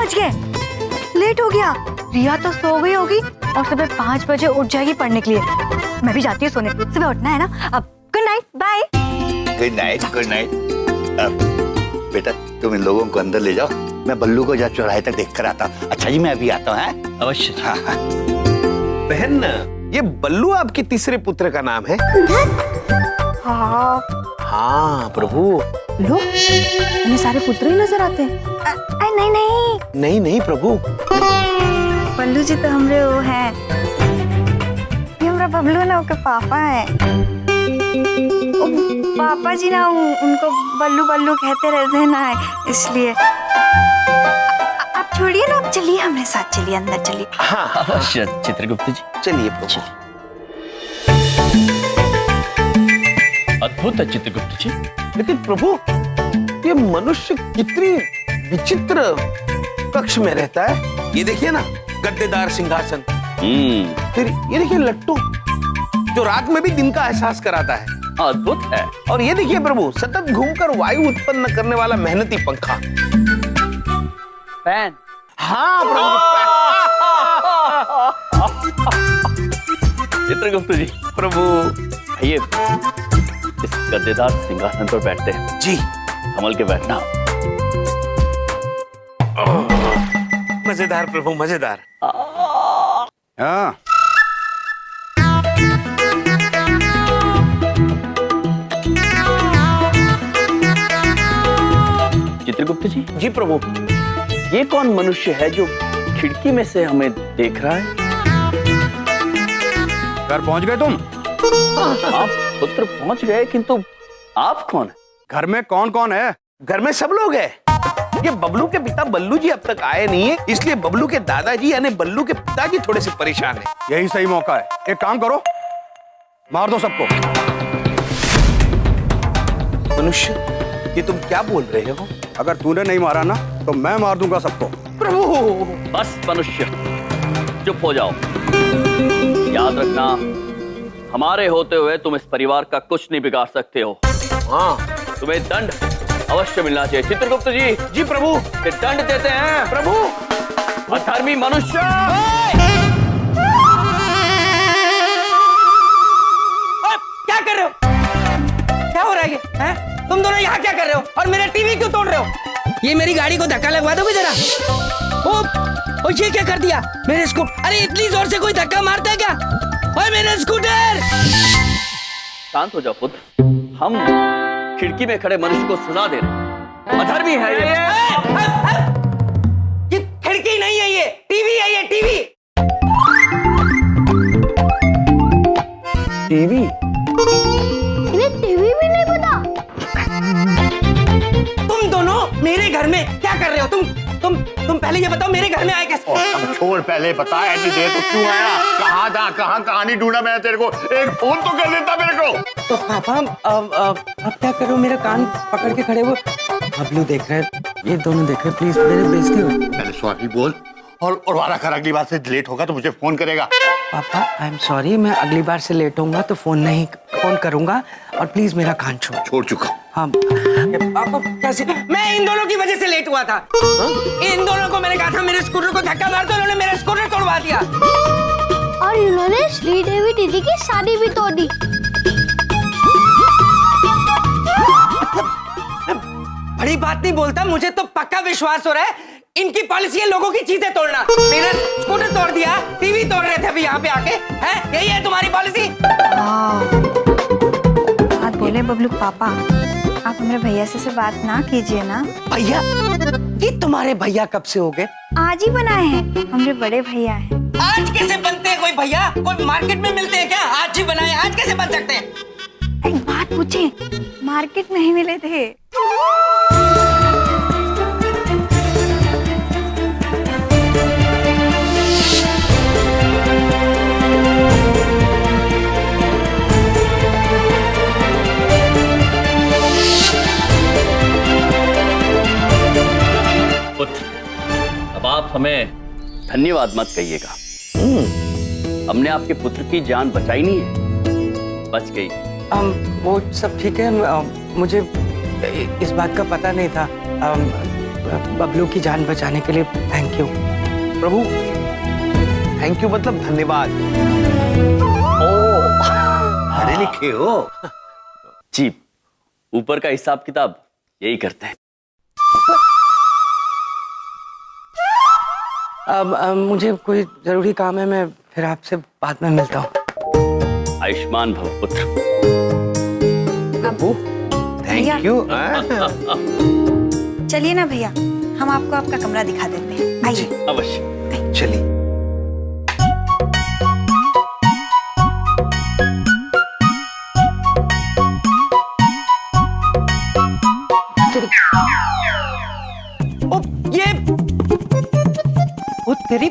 बज गए, लेट हो गया। रिया तो सो गई होगी और सुबह 5 बजे उठ जाएगी पढ़ने के लिए। मैं भी जाती हूँ सोने, सुबह उठना है ना। अब good night, bye. Good night, good night. बेटा तुम इन लोगों को अंदर ले जाओ, मैं बल्लू को जा चौराहे तक देख कर आता हूँ। अच्छा जी मैं अभी आता हूँ। अवश्य। हाँ हाँ। बहन, ये बल्लू आपके तीसरे पुत्र का नाम है? हाँ। हाँ प्रभु। लो, इन्हें सारे पुत्र ही नजर आते हैं। नहीं नहीं नहीं नहीं प्रभु, बल्लू जी तो हमरे वो है, ये हमारा बबलू ना उसके पापा है। पापा जी ना उनको बल्लू बल्लू कहते रहते हैं ना, इसलिए। आप छोड़िए ना, आप चलिए हमारे साथ, चलिए अंदर चलिए। हाँ अवश्य चित्रगुप्त जी। चलिए प्रभु। अद्भुत है चित्रगुप्त जी। लेकिन प्रभु, ये मनुष्य कितनी विचित्र कक्ष में रहता है। ये देखिए ना, गद्देदार सिंहासन, फिर ये देखिए लट्टू जो रात में भी दिन का एहसास कराता है। अद्भुत है। और ये देखिए प्रभु, सतत घूमकर वायु उत्पन्न करने वाला मेहनती पंखा। फैन। हाँ प्रभु। चित्रगुप्त जी, प्रभु आइए इस गद्देदार सिंहासन पर बैठते हैं। जी कमल के बैठना। मजेदार प्रभु, मजेदार। हाँ चित्रगुप्त जी, जी प्रभु। ये कौन मनुष्य है जो खिड़की में से हमें देख रहा है? घर पहुंच गए तुम? आप पुत्र पहुंच गए, किंतु आप कौन है? घर में कौन कौन है? घर में सब लोग हैं। ये बबलू के पिता बल्लू जी अब तक आए नहीं है, इसलिए बबलू के दादाजी यानी बल्लू के पिताजी थोड़े से परेशान हैं। यही सही मौका है, एक काम करो, मार दो सबको। मनुष्य, ये तुम क्या बोल रहे हो? अगर तूने नहीं मारा ना तो मैं मार दूंगा सबको। प्रभु। बस मनुष्य, चुप हो जाओ। याद रखना, हमारे होते हुए तुम इस परिवार का कुछ नहीं बिगाड़ सकते हो। हाँ तुम्हें दंड अवश्य मिलना चाहिए। चित्रगुप्त जी। जी प्रभु। ये दंड देते हैं प्रभु। अधर्मी मनुष्य। क्या कर रहे हो? क्या हो रहा है ये? हैं? तुम दोनों यहाँ क्या कर रहे हो? और मेरा टीवी क्यों तोड़ रहे हो? ये मेरी गाड़ी को धक्का लगवा दोगे जरा? ओ ये क्या कर दिया? मेरे स्कूटर, अरे इतनी जोर से कोई धक्का मारता है क्या? ओए मेरा स्कूटर! शांत हो जाओ पुत्र, हम खिड़की में खड़े मनुष्य को सजा दे रहे हैं। अधर्मी है ये खिड़की नहीं है, ये टीवी है, ये टीवी। टीवी? इन्हें टीवी भी नहीं पता। तुम दोनों मेरे घर में क्या कर रहे हो? तुम पहले ये बताओ, मेरे घर में आए कैसे? अब छोड़, पहले बता इतनी देर तो क्यों आया? कहाँ था, कहाँ कहानी ढूंढा मैं तेरे को? एक फोन तो कर देता मेरे को। तो पापा अब क्या करो? मेरा कान पकड़ के खड़े हो। बबलू देख रहे हैं, ये दोनों देख रहे हैं, प्लीज मेरे बेइज्जती हो। पहले सॉरी बोल और वादा कर, अगली बार से लेट होगा तो मुझे फोन करेगा। पापा आई एम सॉरी, मैं अगली बार से लेट होऊंगा तो फोन करूंगा, और प्लीज मेरा कान छोड़ चुका। हाँ पापा, कैसे? मैं इन दोनों की वजह से लेट हुआ था। इन दोनों को मैंने कहा था मेरे स्कूटर को धक्का मार दो, उन्होंने मेरा स्कूटर तोड़वा दिया। और इन्होंने श्रीदेवी दीदी की शादी भी तोड़ दी। बड़ी बात नहीं बोलता, मुझे तो पक्का विश्वास हो रहा है इनकी पॉलिसी है लोगों की चीजें तोड़ना। मेरा स्कूटर तोड़ दिया, टीवी तोड़ रहे थे अभी यहाँ पे आके। हैं? यही है तुम्हारी पॉलिसी? बात बोले बबलू पापा, आप हमारे भैया से बात ना कीजिए ना। भैया? ये तुम्हारे भैया कब से हो गए? आज ही बनाए हैं, हमारे बड़े भैया हैं। आज कैसे बनते हैं कोई भैया? कोई मार्केट में मिलते हैं क्या? आज ही बनाए, आज कैसे बन सकते हैं? एक बात पूछे, मार्केट में ही मिले थे। अब आप हमें धन्यवाद मत कहिएगा। हमने आपके पुत्र की जान बचाई नहीं है, बच गई। वो सब ठीक है, मुझे इस बात का पता नहीं था। बबलू की जान बचाने के लिए thank you. Prabhu thank you मतलब धन्यवाद। पढ़े लिखे हो। जी, ऊपर का हिसाब किताब यही करते हैं। अब मुझे कोई जरूरी काम है, मैं फिर आपसे बाद में मिलता हूँ। आयुष्मान भव पुत्र। प्रभु थैंक यू। चलिए ना भैया, हम आपको आपका कमरा दिखा देते हैं। आइए। अवश्य। चलिए। ओ ये ओ तेरी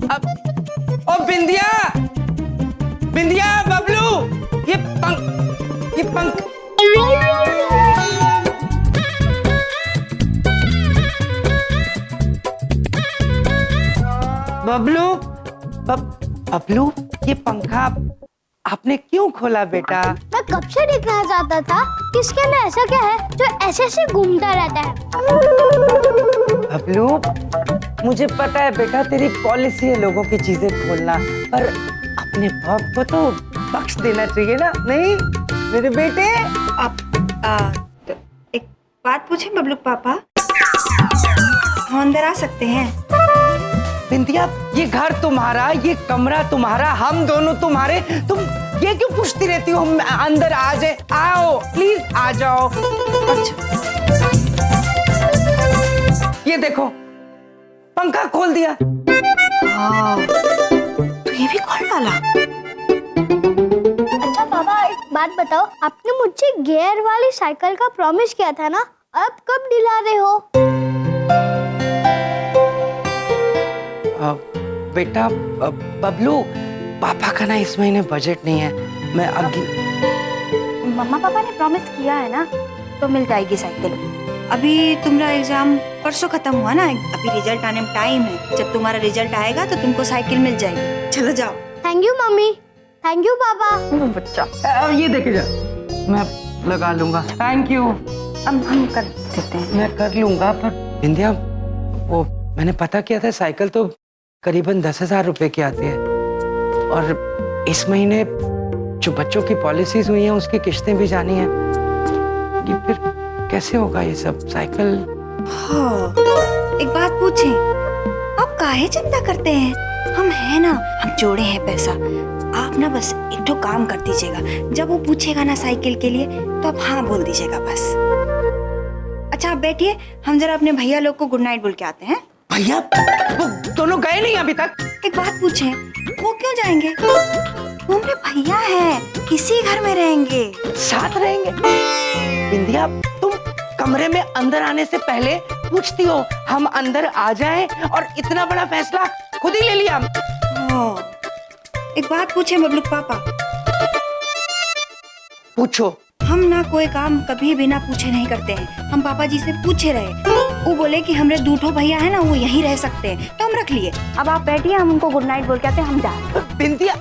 अब ओ बिंदिया, बिंदिया, बबलू, ये पंख बबलू, बबलू, ये पंखा आपने क्यों खोला बेटा? मैं कब से देखना चाहता था कि इसके अंदर ऐसा क्या है जो ऐसे ऐसे घूमता रहता है। बबलू, मुझे पता है बेटा तेरी पॉलिसी है लोगों की चीजें खोलना, पर अपने बाप को तो बख्श देना चाहिए ना, नहीं मेरे बेटे? तो एक बात पूछे बबलू पापा, हम अंदर आ सकते हैं? बिंदिया, ये घर तुम्हारा, ये कमरा तुम्हारा, हम दोनों तुम्हारे, तुम ये क्यों पूछती रहती हो? हम अंदर आ जाए? आओ प्लीज आ जाओ। ये देखो पंखा खोल दिया। तो ये भी खोल डाला। अच्छा पापा, एक बात बताओ, आपने मुझसे गियर वाली साइकिल का प्रॉमिस किया था ना, अब कब दिला रहे हो? बेटा बबलू, पापा का ना इस महीने बजट नहीं है, मैं अगली। मम्मा पापा ने प्रॉमिस किया है ना, तो मिल जाएगी साइकिल। अभी तुम्हारा एग्जाम परसों खत्म हुआ ना, अभी रिजल्ट आने में टाइम है। जब तुम्हारा रिजल्ट आएगा तो तुमको साइकिल मिल जाएगी। चलो जाओ। Thank you mummy, thank you पापा। बच्चा ये देखे जा, मैं लगा लूंगा। Thank you. हम कर देते हैं। मैं कर लूंगा, पर बिंदिया, वो मैंने पता किया था, साइकिल तो करीबन 10,000 रुपए की आती है, और इस महीने जो बच्चों की पॉलिसीज हुई हैं उसकी किस्तें भी जानी है। ये फिर कैसे होगा ये सब? साइकिल। एक बात पूछें, आप काहे चिंता करते हैं? हम हैं ना, हम जोड़े हैं पैसा। आप ना बस एक तो काम कर दीजिएगा, जब वो पूछेगा ना साइकिल के लिए तो आप हाँ बोल दीजिएगा बस। अच्छा आप बैठिए, हम जरा अपने भैया लोग को गुड नाइट बोल के आते हैं। भैया वो दोनों गए नहीं अभी तक? एक बात पूछें, वो क्यों जाएंगे? वो मेरे भैया है, इसी घर में रहेंगे, साथ रहेंगे। बिंदिया, तुम कमरे में अंदर आने से पहले पूछती हो हम अंदर आ जाएं, और इतना बड़ा फैसला खुद ही ले लिया। एक बात पूछें बबलू पापा। पूछो। हम ना कोई काम कभी बिना पूछे नहीं करते हैं। हम पापा जी से पूछे रहे, वो बोले कि हमारे दूठो भैया है ना, वो यहीं रह सकते हैं, तो हम रख लिए। अब आप बैठिए, हम उनको गुड नाइट बोल के आते हैं, हम जा रहे हैं। बिंदिया,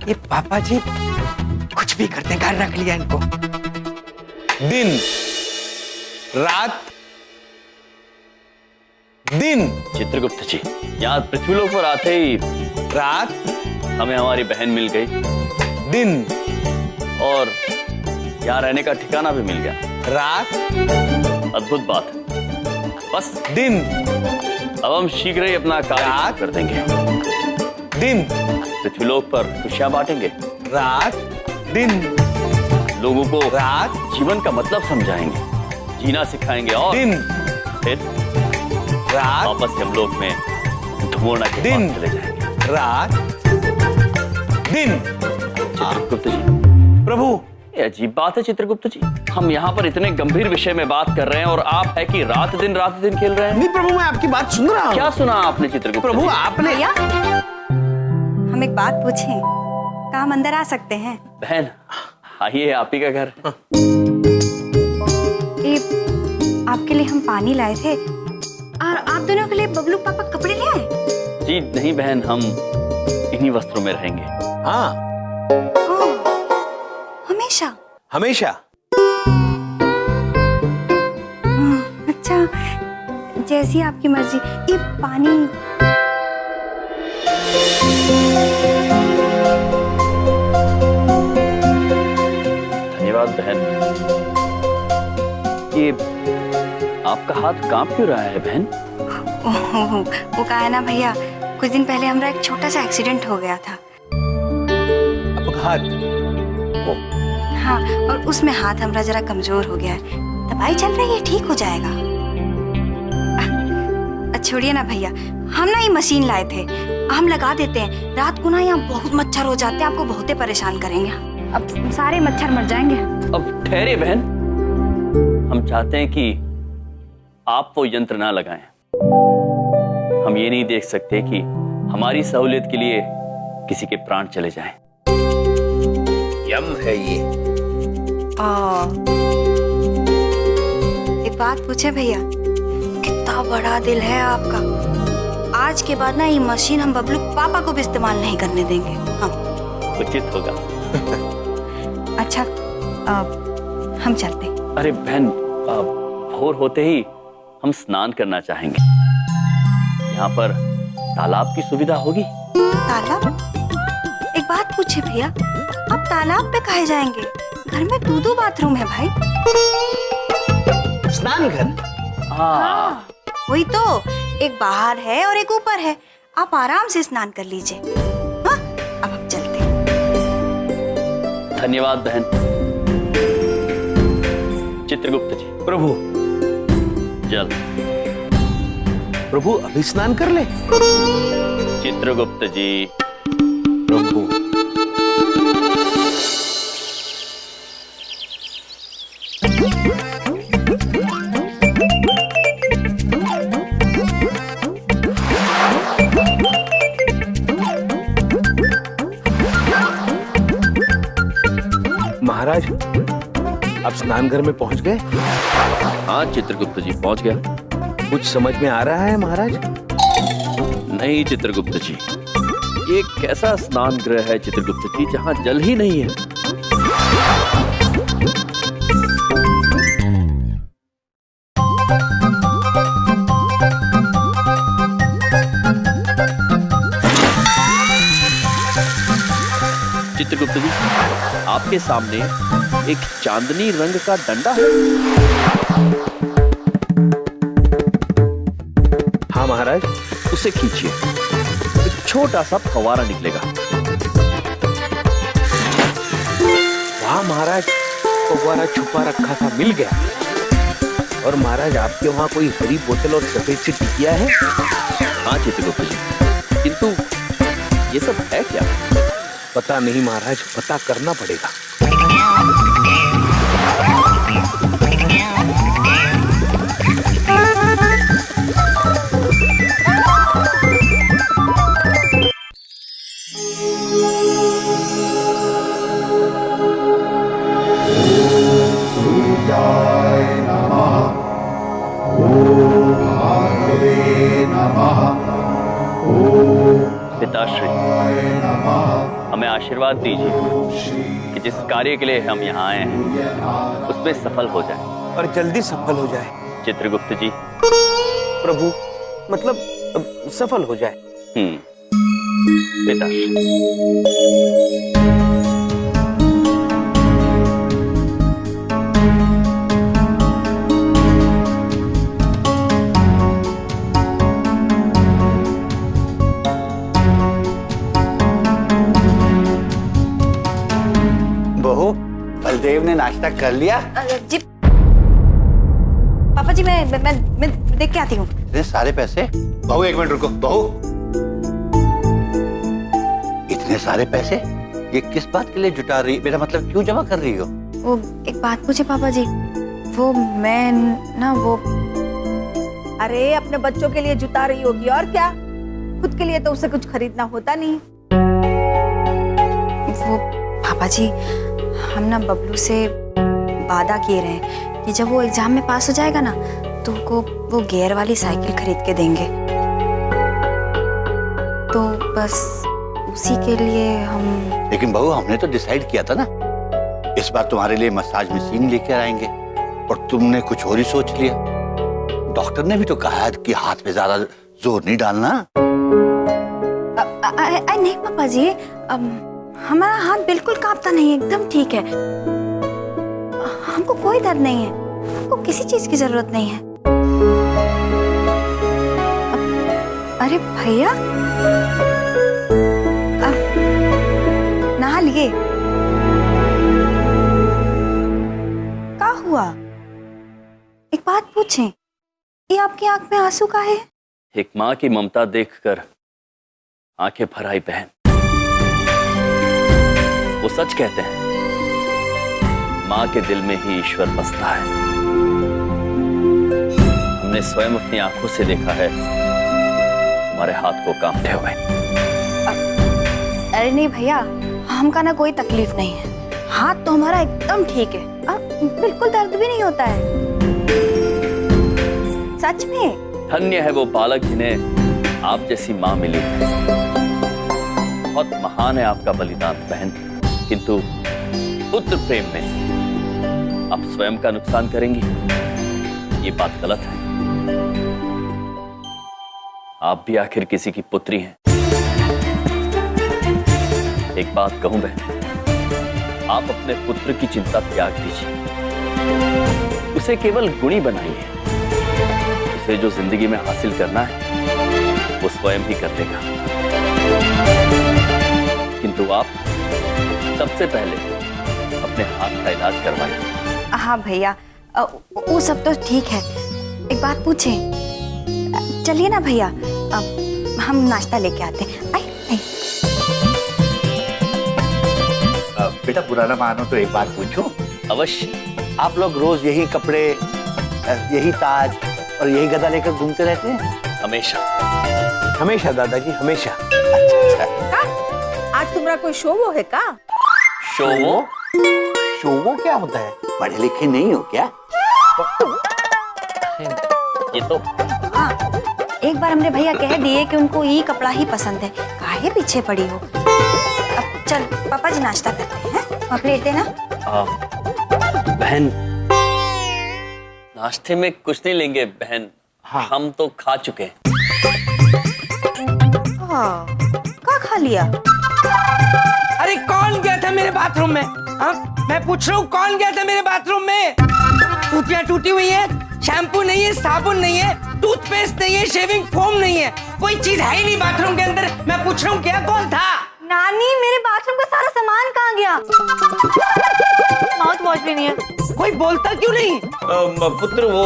ये पापा जी कुछ भी करते हैं, घर रख लिया इनको। दिन रात दिन। चित्रगुप्त जी, यहाँ पृथ्वीलोक पर आते ही रात, हमें हमारी बहन मिल गई, दिन, और यहाँ रहने का ठिकाना भी मिल गया। रात, अद्भुत बात है। बस दिन। अब हम शीघ्र ही अपना कार्य कर देंगे। दिन। पृथ्वीलोक पर खुशियां बांटेंगे। रात, दिन। लोगों को रात, जीवन का मतलब समझाएंगे, जीना सिखाएंगे, और दिन। फिर रात, वापस यमलोक में धुमोना के दिन। पास चले जाएंगे। रात, दिन। चित्रगुप्त जी, प्रभु, ये अजीब बात है चित्रगुप्त जी, हम यहाँ पर इतने गंभीर विषय में बात कर रहे हैं और आप है कि रात दिन खेल रहे हैं। नहीं प्रभु, मैं आपकी बात सुन रहा हूँ। क्या सुना आपने चित्रगुप्त प्रभु जी? आपने। भैया, हम एक बात पूछें, क्या हम अंदर आ सकते हैं? बहन आइए, आप ही का घर। ये आपके लिए हम पानी लाए थे, और आप दोनों के लिए बबलू पापा कपड़े ले आए। जी नहीं बहन, हम इन्हीं वस्त्रों में रहेंगे। हाँ, हमेशा? हमेशा। अच्छा, जैसी आपकी मर्जी। ये पानी। धन्यवाद बहन। ये आपका हाथ कांप क्यों रहा है बहन? वो कहा है ना भैया, कुछ दिन पहले हमारा एक छोटा सा एक्सीडेंट हो गया था। अपघात? हाँ, और उसमें हाथ हमारा जरा कमजोर हो गया है। दवाई चल रही है, ठीक हो जाएगा। छोड़िए ना भैया, हम ना ये मशीन लाए थे, हम लगा देते हैं। रात को ना यहाँ बहुत मच्छर हो जाते हैं, आपको बहुत ही परेशान करेंगे। अब सारे मच्छर मर जाएंगे। अब ठहरे बहन, हम चाहते हैं कि आप वो यंत्र ना लगाएं। हम ये नहीं देख सकते कि हमारी सहूलियत के लिए किसी के प्राण चले जाएं। यम है ये। एक बात पूछे भैया, कितना बड़ा दिल है आपका। आज के बाद ना ये मशीन हम बबलू पापा को भी इस्तेमाल नहीं करने देंगे। हाँ, उचित होगा। अच्छा, हम चलते। अरे बहन, भोर होते ही हम स्नान करना चाहेंगे। यहाँ पर तालाब की सुविधा होगी? तालाब? एक बात पूछे भैया, आप तालाब पे काहे जाएंगे? घर में 2-2 बाथरूम है भाई। स्नान घर? हाँ, वही तो, एक बाहर है और एक ऊपर है। आप आराम से स्नान कर लीजिए। हाँ, अब हम चलते हैं। धन्यवाद बहन। चित्रगुप्त जी। प्रभु। जल। प्रभु अभी स्नान कर ले। चित्रगुप्त जी। प्रभु। महाराज, आप स्नान घर में पहुंच गए? हाँ चित्रगुप्त जी, पहुंच गया। कुछ समझ में आ रहा है महाराज? नहीं चित्रगुप्त जी, ये कैसा स्नान गृह है चित्रगुप्त जी जहाँ जल ही नहीं है। चित्रगुप्त जी, आपके सामने एक चांदनी रंग का डंडा है। हाँ महाराज। उसे खींचिए, एक छोटा सा फव्वारा निकलेगा। वाह महाराज, फव्वारा छुपा रखा था, मिल गया। और महाराज, आपके वहाँ कोई हरी बोतल और सफेद सी टिकिया है? हाँ चित्रगुप्त जी, किंतु ये सब है क्या? पता नहीं महाराज, पता करना पड़ेगा। पिताश्री, हमें आशीर्वाद दीजिए कि जिस कार्य के लिए हम यहाँ आए हैं उसमें सफल हो जाए। और जल्दी सफल हो जाए। चित्रगुप्त जी। प्रभु, मतलब सफल हो जाए। पिताश्री। बहू, बलदेव ने नाश्ता कर लिया? जी पापा जी, मैं देख के आती हूँ। अरे सारे पैसे? बहू एक मिनट रुको। बहू, इतने सारे पैसे ये किस बात के लिए जुटा रही? मेरा मतलब क्यों जमा कर रही हो? वो एक बात पूछे पापा जी, वो मैं ना वो अरे अपने बच्चों के लिए जुटा रही होगी, और क्या? खुद के लिए तो उसे कुछ खरीदना होता नहीं। वो पापा जी, हम ना बबलू से वादा किए रहे कि जब वो एग्जाम में पास हो जाएगा ना तो वो गियर वाली साइकिल खरीद के देंगे। तो बस उसी के लिए हम। लेकिन बहू, हमने तो डिसाइड किया था ना, इस बार तुम्हारे लिए मसाज मशीन लेकर आएंगे, और तुमने कुछ और ही सोच लिया। डॉक्टर ने भी तो कहा है कि हाथ पे ज्यादा जोर नहीं डालना। नहीं पापा जी, हमारा हाथ बिल्कुल कांपता नहीं है, एकदम ठीक है। हमको कोई दर्द नहीं है, हमको किसी चीज की जरूरत नहीं है। अरे भैया, नहा लिए? क्या हुआ? एक बात पूछें, ये आपकी आंख में आंसू का है? एक माँ की ममता देखकर आंखें भर आई बहन। वो सच कहते हैं, माँ के दिल में ही ईश्वर बसता है। हमने स्वयं अपनी आंखों से देखा है हमारे हाथ को कांपते हुए। अरे नहीं भैया, हमका ना कोई तकलीफ नहीं है, हाथ तो हमारा एकदम ठीक है। बिल्कुल दर्द भी नहीं होता है, सच में। धन्य है वो बालक जिन्हें आप जैसी माँ मिली है। बहुत महान है आपका बलिदान बहन, किंतु पुत्र प्रेम में आप स्वयं का नुकसान करेंगी, ये बात गलत है। आप भी आखिर किसी की पुत्री हैं। एक बात कहूं बहन, आप अपने पुत्र की चिंता त्याग दीजिए, उसे केवल गुणी बनाइए। उसे जो जिंदगी में हासिल करना है वो स्वयं ही कर लेगा। किंतु आप सबसे पहले अपने हाथ का इलाज करवाइए। हाँ भैया, वो सब तो ठीक है। एक बात पूछें, चलिए ना भैया, हम नाश्ता लेके आते हैं। आई। बेटा पुराना मानो तो एक बात पूछूं? अवश्य। आप लोग रोज यही कपड़े, यही ताज और यही गदा लेकर घूमते रहते हैं? हमेशा हमेशा दादाजी, हमेशा। का? आज तुम्हारा कोई शो वो है का? शो वो? शोवो क्या होता है? पढ़े लिखे नहीं हो क्या? ये तो हाँ, एक बार हमने भैया कह दिए कि उनको ये कपड़ा ही पसंद है, काहे पीछे पड़ी हो। अब चल पापा जी, नाश्ता करते हैं। वहाँ प्लेट देना। बहन, नाश्ते में कुछ नहीं लेंगे बहन। हाँ। हम तो खा चुके हैं। क्या खा लिया? अरे कौन गया था मेरे बाथरूम में? हाँ, मैं पूछ रहा हूँ, कौन गया था मेरे बाथरूम में? टूटियां टूटी हुई है, शैम्पू नहीं है, साबुन नहीं है, टूथपेस्ट नहीं है, शेविंग फोम नहीं है, कोई चीज है ही नहीं बाथरूम के अंदर। मैं पूछ रहा हूँ, क्या कौन था? नानी, मेरे बाथरूम का सारा सामान कहाँ गया? माउथ वॉश भी नहीं है। कोई बोलता क्यों नहीं? पुत्र, वो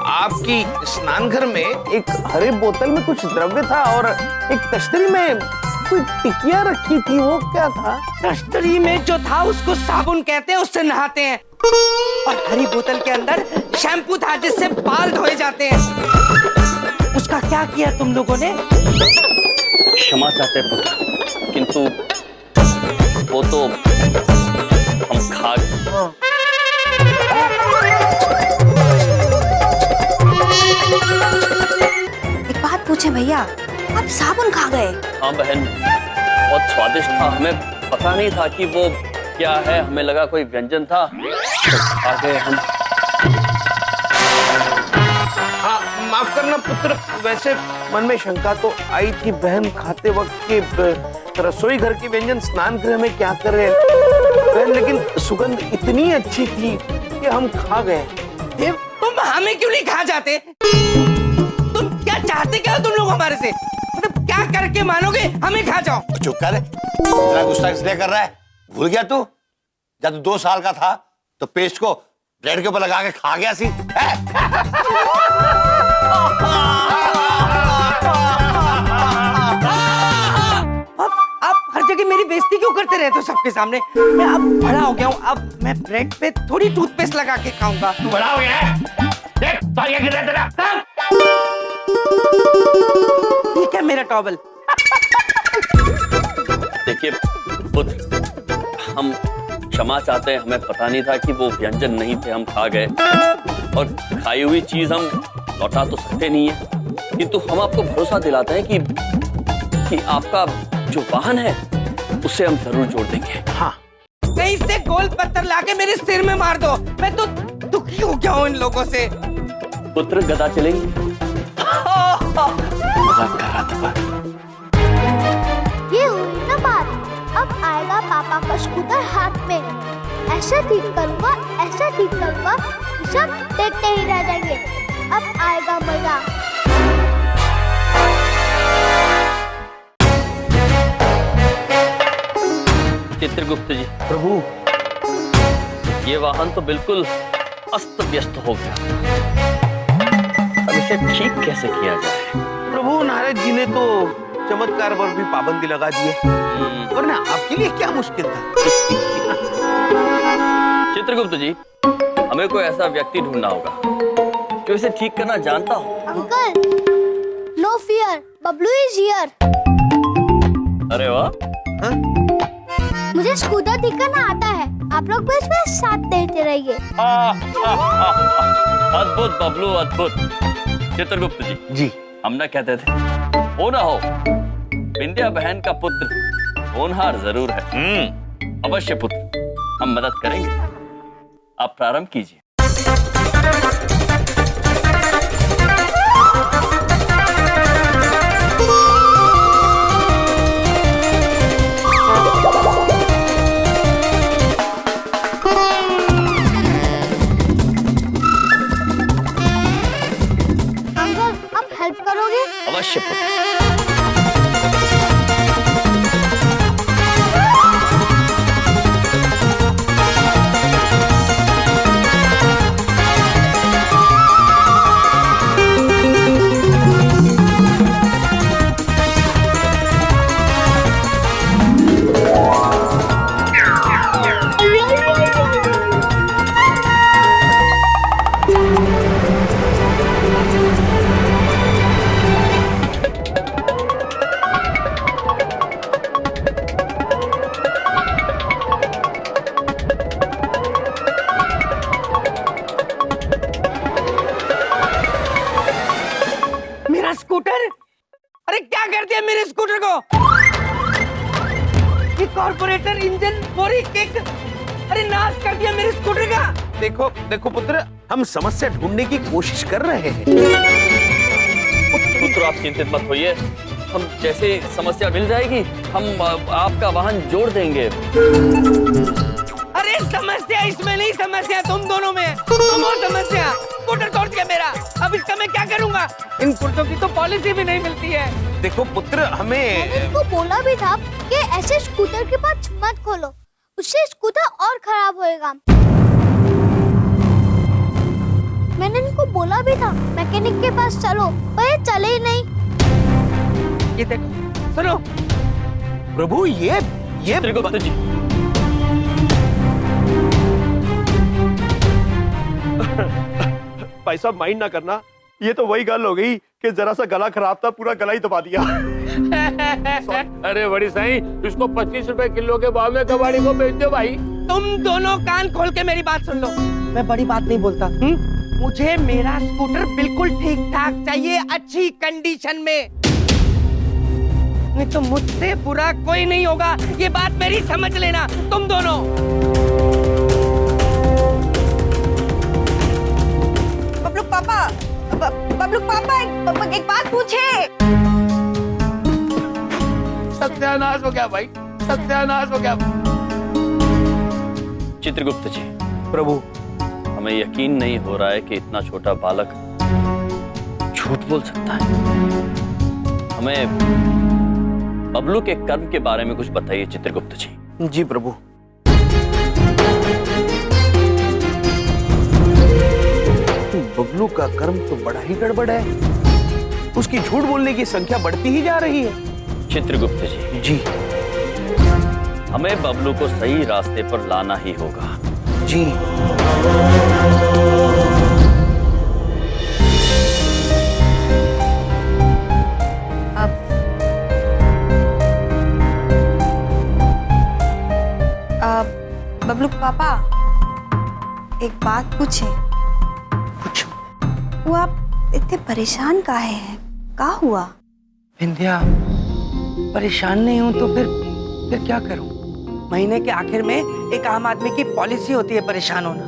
आपकी स्नान घर में एक हरे बोतल में कुछ द्रव्य था और एक तश्तरी में कोई टिकिया रखी थी, वो क्या था? तश्तरी में जो था उसको साबुन कहते हैं, उससे नहाते हैं। और हरी बोतल के अंदर शैम्पू था जिससे बाल धोए जाते हैं। उसका क्या किया तुम लोगों ने? क्षमा चाहते हैं पुत्र, किंतु वो तो हम खा गए। एक बात पूछे भैया, आप साबुन खा गए? हाँ बहन, बहुत स्वादिष्ट था, हमें पता नहीं था कि वो क्या है, हमें लगा कोई व्यंजन था, तो खा गए हम। हाँ, माफ करना पुत्र, वैसे मन में शंका तो आई थी बहन खाते वक्त कि रसोई घर के व्यंजन स्नान गृह में क्या कर रहे हैं बहन, लेकिन सुगंध इतनी अच्छी थी कि हम खा गए। देव, तुम हमें क्यों नहीं खा जाते? तुम क्या चाहते क्या हो तुम लोग हमारे से? मतलब क्या करके मानोगे हमें खा जाओ? चुप कर, इतना गुस्सा इसलिए कर रहा है? भूल गया तू? जब तू 2 साल का था तो पेस्ट को ब्रेड के ऊपर लगा के खा गया सी। आप हर जगह मेरी बेइज्जती क्यों करते रहते हो सबके सामने? मैं अब बड़ा हो गया हूँ, अब मैं ब्रेड पे थोड़ी टूथपेस्ट लगा के खाऊंगा। तू बड़ा हो गया है? देख तालियां गिर रहा है तेरा। ठीक है मेरा टॉवल। देखिए पुत्र, हम क्षमा चाहते हैं, हमें पता नहीं था कि वो व्यंजन नहीं थे, हम खा गए। और खाई हुई चीज हम लौटा तो सकते नहीं है, किंतु हम आपको भरोसा दिलाते हैं कि आपका जो वाहन है उसे हम जरूर जोड़ देंगे। हाँ, कहीं से गोल पत्थर लाके मेरे सिर में मार दो, मैं तो दुखी हो गया हूँ इन लोगों से। पुत्र गदा चलेगी। मजाक कर रहा था। ये हुई ना बात। अब आएगा पापा का स्कूटर हाथ में। ऐसे ठीक करूंगा, ऐसे ठीक करूंगा, सब देखते ही रह जाएंगे। अब आएगा मजा। चित्रगुप्त जी, प्रभु, ये वाहन तो बिल्कुल अस्त व्यस्त हो गया। अब इसे ठीक कैसे किया जाए? प्रभु नारद जी ने तो चमत्कार पर भी पाबंदी लगा दी है, वरना आपके लिए क्या मुश्किल था? चित्रगुप्त जी, हमें कोई ऐसा व्यक्ति ढूंढना होगा जो इसे ठीक करना जानता हो। Uncle, no fear, Bablu is here. अरे वाह, मुझे स्कूटर ठीक करना आता है। आप लोग बस में साथ देते रहिए। अद्भुत बबलू, अद्भुत। चित्रगुप्त जी, जी, हम ना कहते थे, हो ना हो, विंध्या बहन का पुत्र होनहार जरूर है। अवश्य पुत्र, हम मदद करेंगे। आप प्रारंभ कीजिए। अंकल, आप हेल्प करोगे? अवश्य पुत्र। मेरा स्कूटर? अरे क्या कर दिया मेरे स्कूटर को? ये कॉर्पोरेटर इंजन पूरी किक, अरे नाश कर दिया मेरे स्कूटर का। देखो देखो पुत्र, हम समस्या ढूंढने की कोशिश कर रहे हैं। पुत्र, आप चिंतित मत होइए। हम जैसे समस्या मिल जाएगी, हम आपका वाहन जोड़ देंगे। अरे समस्या इसमें नहीं, समस्या तुम दोनों में है। तुम हो समस्या। स्कूटर तोड़ दिया मेरा, अब इसका मैं क्या करूंगा? इन पुरुषों की तो पॉलिसी भी नहीं मिलती है। देखो पुत्र, हमें मैंने इनको बोला भी था कि ऐसे स्कूटर के पास मत खोलो, उससे स्कूटर और खराब होएगा। मैंने इनको बोला भी था मैकेनिक के पास चलो, पर ये चले ही नहीं। ये देखो, सुनो प्रभु, ये चित्रगुप्त जी, भाई साहब माइंड ना करना, ये तो वही गल हो गई कि जरा सा गला खराब था, पूरा गला ही दबा दिया। अरे बड़ी साईं, इसको 25 रुपए किलो के भाव में कबाड़ी को बेच दो भाई। तुम दोनों कान खोल के मेरी बात सुन लो। मैं बड़ी बात नहीं बोलता। मुझे मेरा स्कूटर बिल्कुल ठीक ठाक चाहिए, अच्छी कंडीशन में, नहीं तो मुझसे बुरा कोई नहीं होगा। ये बात मेरी समझ लेना तुम दोनों। बबलू पापा, बबलू पापा, एक बात पूछे। सत्यानाश हो गया भाई, सत्यानाश हो गया। चित्रगुप्त जी, प्रभु, हमें यकीन नहीं हो रहा है कि इतना छोटा बालक झूठ बोल सकता है। हमें बबलू के कर्म के बारे में कुछ बताइए चित्रगुप्त जी। जी प्रभु। बबलू का कर्म तो बड़ा ही गड़बड़ है। उसकी झूठ बोलने की संख्या बढ़ती ही जा रही है। चित्रगुप्त जी, जी हमें बबलू को सही रास्ते पर लाना ही होगा। जी। बबलू पापा, एक बात पूछे। वो आप इतने परेशान काहे हैं? क्या हुआ? विंध्या, परेशान नहीं हूं तो फिर क्या करूं? महीने के आखिर में एक आम आदमी की पॉलिसी होती है परेशान होना।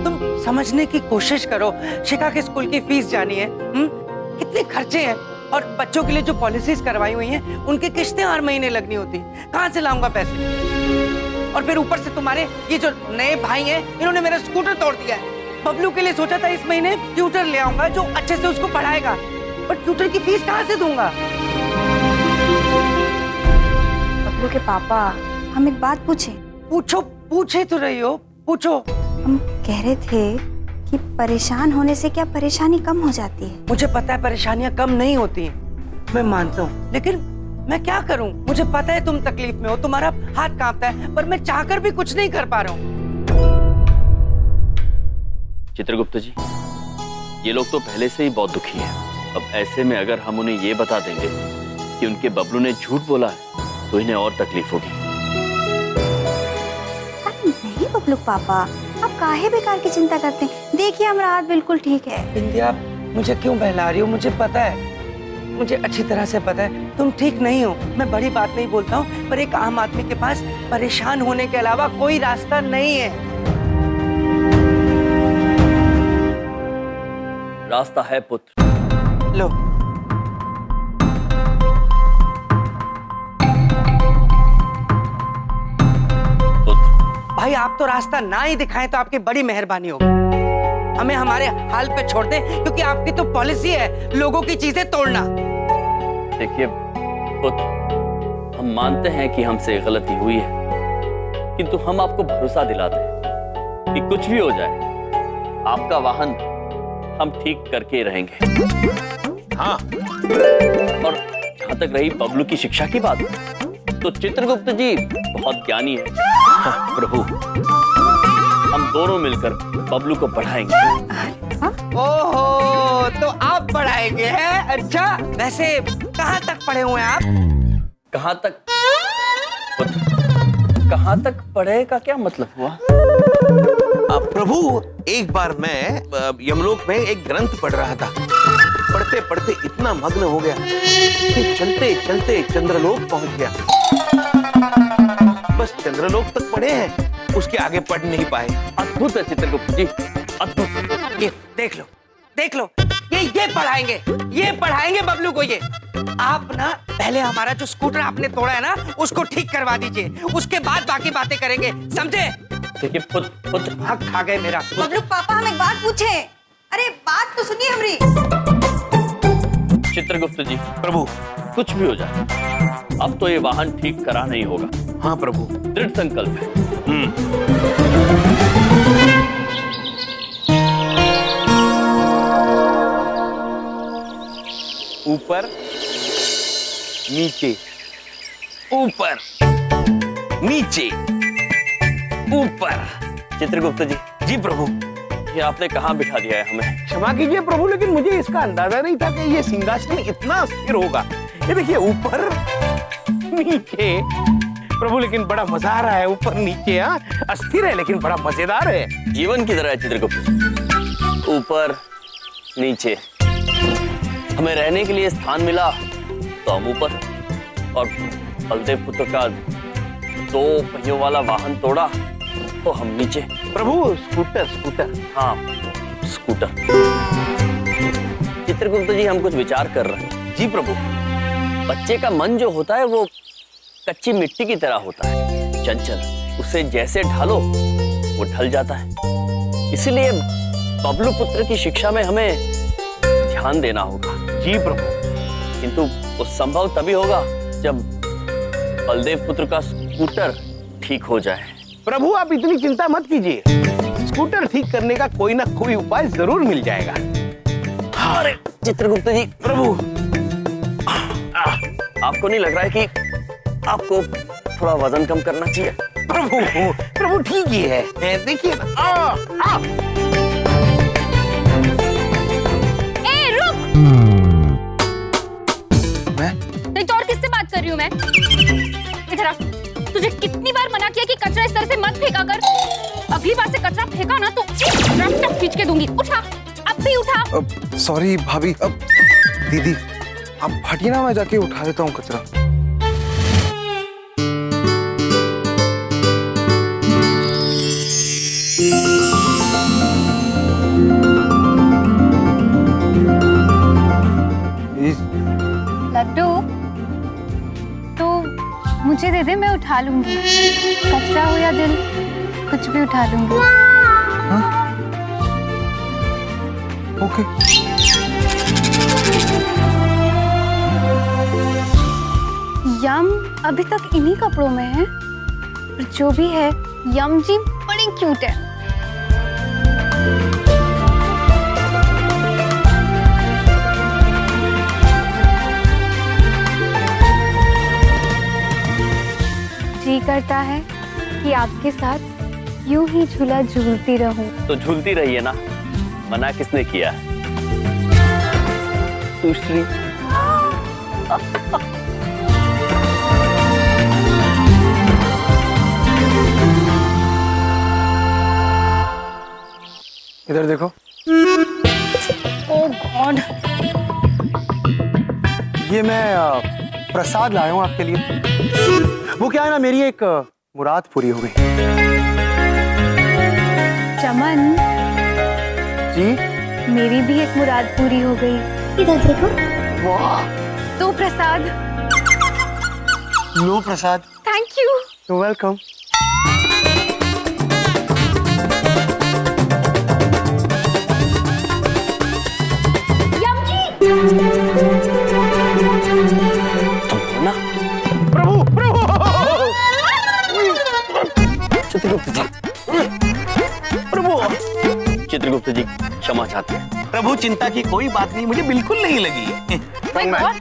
तुम समझने की कोशिश करो। शिखा के स्कूल की फीस जानी है, कितने खर्चे हैं, और बच्चों के लिए जो पॉलिसीज करवाई हुई हैं उनकी किस्तें हर महीने लगनी होती, कहाँ से लाऊंगा पैसे? और फिर ऊपर से तुम्हारे ये जो नए भाई हैं, इन्होंने मेरा स्कूटर तोड़ दिया है। बबलू के लिए सोचा था इस महीने ट्यूटर ले आऊंगा जो अच्छे से उसको पढ़ाएगा, पर ट्यूटर की फीस कहाँ से दूंगा? बबलू के पापा, हम एक बात पूछे? पूछो, पूछे तो रही हो, पूछो। हम कह रहे थे कि परेशान होने से क्या परेशानी कम हो जाती है? मुझे पता है परेशानियां कम नहीं होती, मैं मानता हूँ, लेकिन मैं क्या करूं? मुझे पता है तुम तकलीफ में हो, तुम्हारा हाथ कांपता है, पर मैं चाहकर भी कुछ नहीं कर पा रहा हूँ। चित्रगुप्त जी, ये लोग तो पहले से ही बहुत दुखी हैं। अब ऐसे में अगर हम उन्हें ये बता देंगे कि उनके बबलू ने झूठ बोला है तो इन्हें और तकलीफ होगी। नहीं बबलू पापा, आप काहे बेकार की चिंता करते हैं? देखिए हमारा हाथ बिल्कुल ठीक है। बिंदिया, मुझे क्यों बहला रही हो? मुझे पता है, मुझे अच्छी तरह से पता है तुम ठीक नहीं हो। मैं बड़ी बात नहीं बोलता हूँ, पर एक आम आदमी के पास परेशान होने के अलावा कोई रास्ता नहीं है। रास्ता है पुत्र। लो, भाई आप तो रास्ता ना ही दिखाएं तो आपकी बड़ी मेहरबानी होगी। हमें हमारे हाल पे छोड़ दें, क्योंकि आपकी तो पॉलिसी है लोगों की चीजें तोड़ना। देखिए पुत्र, हम मानते हैं कि हमसे गलती हुई है, किंतु हम आपको भरोसा दिलाते हैं कि कुछ भी हो जाए आपका वाहन हम ठीक करके रहेंगे। हाँ। और जहां तक रही बबलू की शिक्षा की बात, तो चित्रगुप्त जी बहुत ज्ञानी है। हाँ, प्रभु, हम दोनों मिलकर बबलू को पढ़ाएंगे। ओहो, तो आप पढ़ाएंगे हैं? अच्छा, वैसे कहाँ तक पढ़े हुए हैं आप? कहाँ तक? कहाँ तक पढ़े का क्या मतलब हुआ? प्रभु, एक बार मैं यमलोक में एक ग्रंथ पढ़ रहा था। पढ़ते पढ़ते इतना मग्न हो गया कि चलते चलते चंद्रलोक पहुंच गया। बस चंद्रलोक तक पढ़े हैं, उसके आगे पढ़ नहीं पाए। अद्भुत है चित्रगुप्त जी, अद्भुत। ये देख लो, देख लो, ये पढ़ाएंगे बबलू को। ये आप ना पहले हमारा जो स्कूटर आपने तोड़ा है ना, उसको ठीक करवा दीजिए, उसके बाद बाकी बातें करेंगे, समझे? देखिए पुत्र, हक खा गए मेरा। बबलू पापा, हम एक बात पूछे? अरे बात तो सुनिए हमारी। चित्रगुप्त जी, प्रभु, कुछ भी हो जाए अब तो ये वाहन ठीक करा नहीं होगा। हाँ प्रभु, दृढ़ संकल्प है। ऊपर नीचे, ऊपर नीचे, ऊपर। चित्रगुप्त जी। जी प्रभु। ये आपने कहाँ बिठा दिया है हमें? क्षमा कीजिए प्रभु, लेकिन मुझे इसका अंदाजा नहीं था कि ये सिंहासन इतना स्थिर होगा। ये देखिए, ऊपर नीचे। प्रभु, लेकिन बड़ा मजा आ रहा है। ऊपर नीचे, हाँ, अस्थिर है लेकिन बड़ा मजेदार है। जीवन की तरह है चित्रगुप्त। ऊपर नीचे, हमें रहने के लिए स्थान मिला तो हम ऊपर, और बलदेव पुत्र का 2 पहियों वाला वाहन तोड़ा तो हम नीचे। प्रभु, स्कूटर। हाँ, स्कूटर। चित्रगुप्त जी, हम कुछ विचार कर रहे हैं। जी प्रभु। बच्चे का मन जो होता है वो कच्ची मिट्टी की तरह होता है, चंचल। उसे जैसे ढालो वो ढल जाता है। इसीलिए बबलू पुत्र की शिक्षा में हमें ध्यान देना होगा। जी प्रभु। किंतु वो संभव तभी होगा जब बलदेव पुत्र का स्कूटर ठीक हो जाए। प्रभु, आप इतनी चिंता मत कीजिए, स्कूटर ठीक करने का कोई ना कोई उपाय जरूर मिल जाएगा। अरे चित्रगुप्त जी। प्रभु, आपको नहीं लग रहा है कि आपको थोड़ा वजन कम करना चाहिए? प्रभु ठीक ही है, देखिए ना। ए रुक! मैं? नहीं तो और किससे बात कर रही हूँ मैं? इधर आ। तुझे कितनी बार मना किया कि कचरा इस तरह से मत फेंका कर? अगली बार से कचरा फेंका ना तो ट्रक खींच के दूंगी। उठा, अब भी उठा। सॉरी भाभी। अब दीदी आप हटिए ना, मैं जाके उठा देता हूँ कचरा। मुझे दे दे, मैं उठा लूंगी। कचरा हो या दिल, कुछ भी उठा लूंगी। ओके। यम अभी तक इन्हीं कपड़ों में है, पर जो भी है यम जी बड़ी क्यूट है। जी करता है कि आपके साथ यूं ही झूला झूलती रहूं। तो झूलती रहिए ना, मना किसने किया है? सुश्री। इधर देखो। ओह गॉड। ये मैं प्रसाद लाया हूँ आपके लिए। वो क्या है ना, मेरी एक मुराद पूरी हो गई। चमन, जी मेरी भी एक मुराद पूरी हो गई। इधर देखो। वाह। तो प्रसाद। लो प्रसाद। Thank you. You welcome. ना प्रभु प्रभु। चित्रगुप्त जी, प्रभु चित्रगुप्त जी क्षमा चाहते हैं। प्रभु, चिंता की कोई बात नहीं, मुझे बिल्कुल नहीं लगी। My God,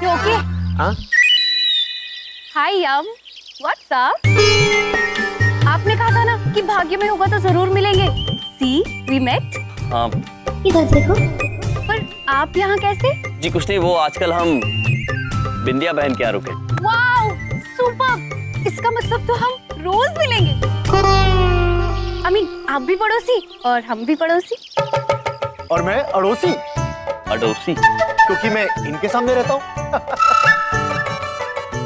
you okay? हाँ? Hi यम, what's up? आपने कहा था ना कि भाग्य में होगा तो जरूर मिलेंगे। See, we met. हाँ इधर देखो। पर आप यहाँ कैसे? जी, कुछ नहीं, वो आजकल हम बिंदिया बहन के यहाँ रुके। Wow, super! इसका मतलब तो हम रोज मिलेंगे। I mean, आप भी पड़ोसी और हम भी पड़ोसी। और मैं अड़ोसी, अड़ोसी? क्योंकि मैं इनके सामने रहता हूँ।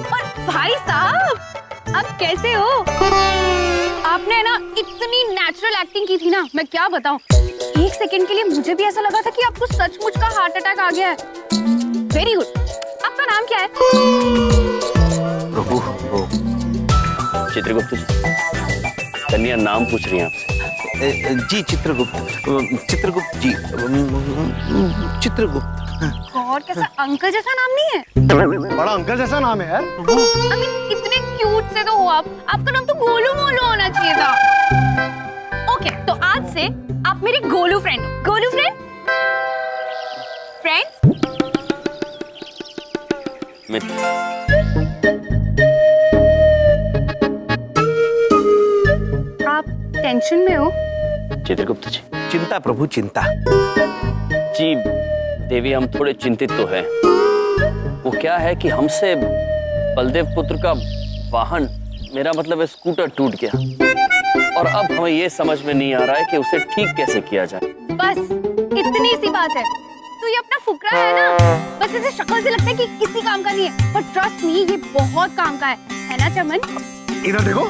और भाई साहब, आप कैसे हो? आपने ना इतनी नेचुरल एक्टिंग की थी ना, मैं क्या बताऊं। एक सेकंड के लिए मुझे भी ऐसा लगा था कि आपको सचमुच का हार्ट अटैक आ गया है। Very good. आपका नाम क्या है? प्रभु, चित्रगुप्त जी, कन्या नाम पूछ रही हैं आपसे। जी चित्रगुप्त, चित्रगुप्त जी, चित्रगुप्त। और कैसा अंकल जैसा नाम नहीं है? बड़ा अंकल जैसा नाम है यार। I mean, इतने क्यूट से तो हो आप। आपका नाम तो गोलू मोलू होना चाहिए था। ओके, तो आज से आप मेरी गोलू फ्रेंड हो। गोलू फ्रेंड? फ्रेंड्स? आप टेंशन में हो? चित्रगुप्त जी। चिंता प्रभु, चिंता। जी देवी, हम थोड़े चिंतित तो हैं। वो क्या है कि हमसे बलदेव पुत्र का वाहन, मेरा मतलब स्कूटर, टूट गया और अब हमें ये समझ में नहीं आ रहा है कि उसे ठीक कैसे किया जाए। बस इतनी सी बात है। तो ये अपना फुकरा है ना, बस इसे शक्ल से लगता है कि किसी काम का नहीं है, पर ट्रस्ट मी, ये बहुत काम का है ना चमन? इधर देखो।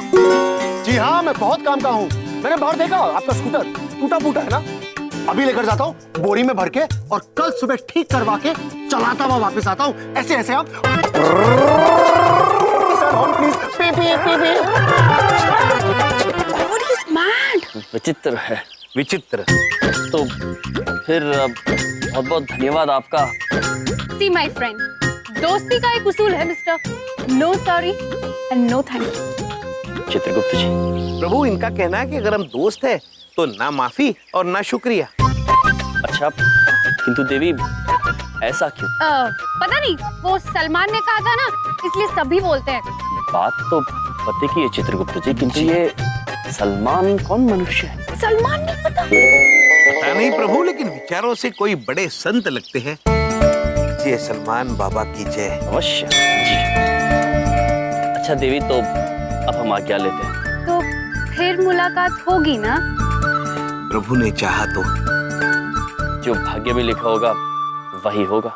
जी हाँ, मैं बहुत काम का हूँ। मैंने बाहर देखा, आपका स्कूटर टूटा फूटा है ना। अभी लेकर जाता हूँ बोरी में भर के और कल सुबह ठीक करवा के चलाता हुआ वापस आता हूँ। ऐसे ऐसे आप विचित्र है। विचित्र। तो फिर बहुत बहुत धन्यवाद आपका। सी माय फ्रेंड, दोस्ती का एक उसूल है mister, no sorry and no thank you. Chitragupta ji. प्रभु, इनका कहना है कि अगर हम दोस्त हैं तो ना माफी और ना शुक्रिया। अच्छा, किंतु देवी ऐसा क्यों? पता नहीं, वो सलमान ने कहा था ना, इसलिए सभी बोलते हैं। बात तो पते की है चित्रगुप्त जी, किंतु ये सलमान कौन मनुष्य है? सलमान नहीं पता? पता नहीं प्रभु, लेकिन विचारों से कोई बड़े संत लगते हैं। जय सलमान बाबा की जय। अवश्य जी। अच्छा देवी, तो अब हम आज्ञा लेते हैं। तो फिर मुलाकात होगी ना? प्रभु ने चाहा तो। जो भाग्य में लिखा होगा वही होगा।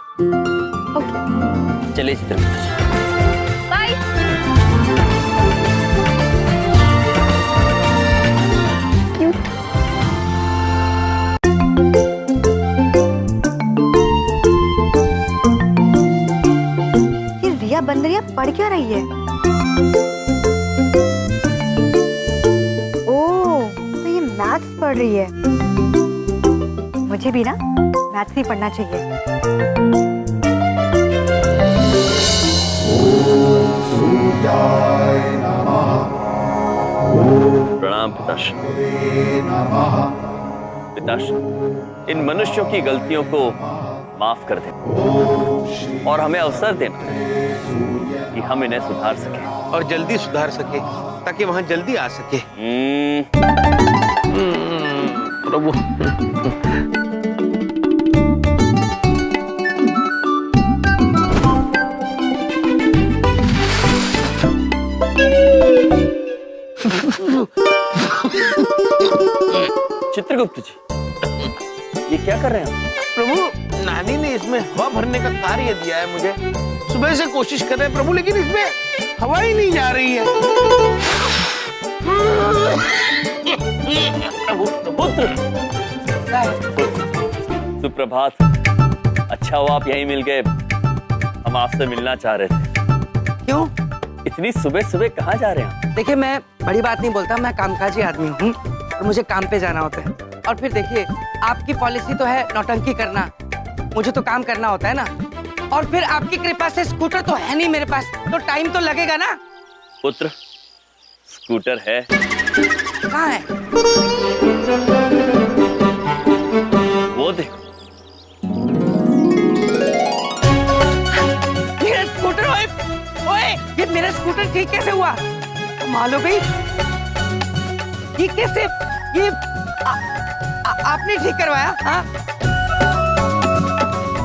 ओके, चलिए चित्रगुप्त जी। बाय। ये रिया बंदरिया पढ़ क्या रही है? पढ़ रही है। मुझे भी ना मैथ्स ही पढ़ना चाहिए। प्रणाम पिताश्री। पिताश्री, इन मनुष्यों की गलतियों को माफ कर दें और हमें अवसर देना कि हम इन्हें सुधार सकें और जल्दी सुधार सके, ताकि वहां जल्दी आ सके। प्रभु। चित्रगुप्त जी, ये क्या कर रहे हैं? प्रभु, नानी ने इसमें हवा भरने का कार्य दिया है मुझे। सुबह से कोशिश कर रहे हैं प्रभु, लेकिन इसमें हवा ही नहीं जा रही है। पुत्र, सुप्रभात। अच्छा हुआ आप यहीं मिल गए, हम आपसे मिलना चाह रहे थे। क्यों? इतनी सुबह सुबह कहाँ जा रहे हैं? देखिए, मैं बड़ी बात नहीं बोलता, मैं कामकाजी आदमी हूँ और मुझे काम पे जाना होता है। और फिर देखिए, आपकी पॉलिसी तो है नौटंकी करना, मुझे तो काम करना होता है ना। और फिर आपकी कृपा से स्कूटर तो है नहीं मेरे पास, तो टाइम तो लगेगा ना। पुत्र, स्कूटर है। कहाँ है? वो देखो। मेरा स्कूटर, ओए ओए, ये मेरा स्कूटर ठीक कैसे हुआ? कमाल हो गई। ये कैसे, ये आपने ठीक करवाया? हाँ?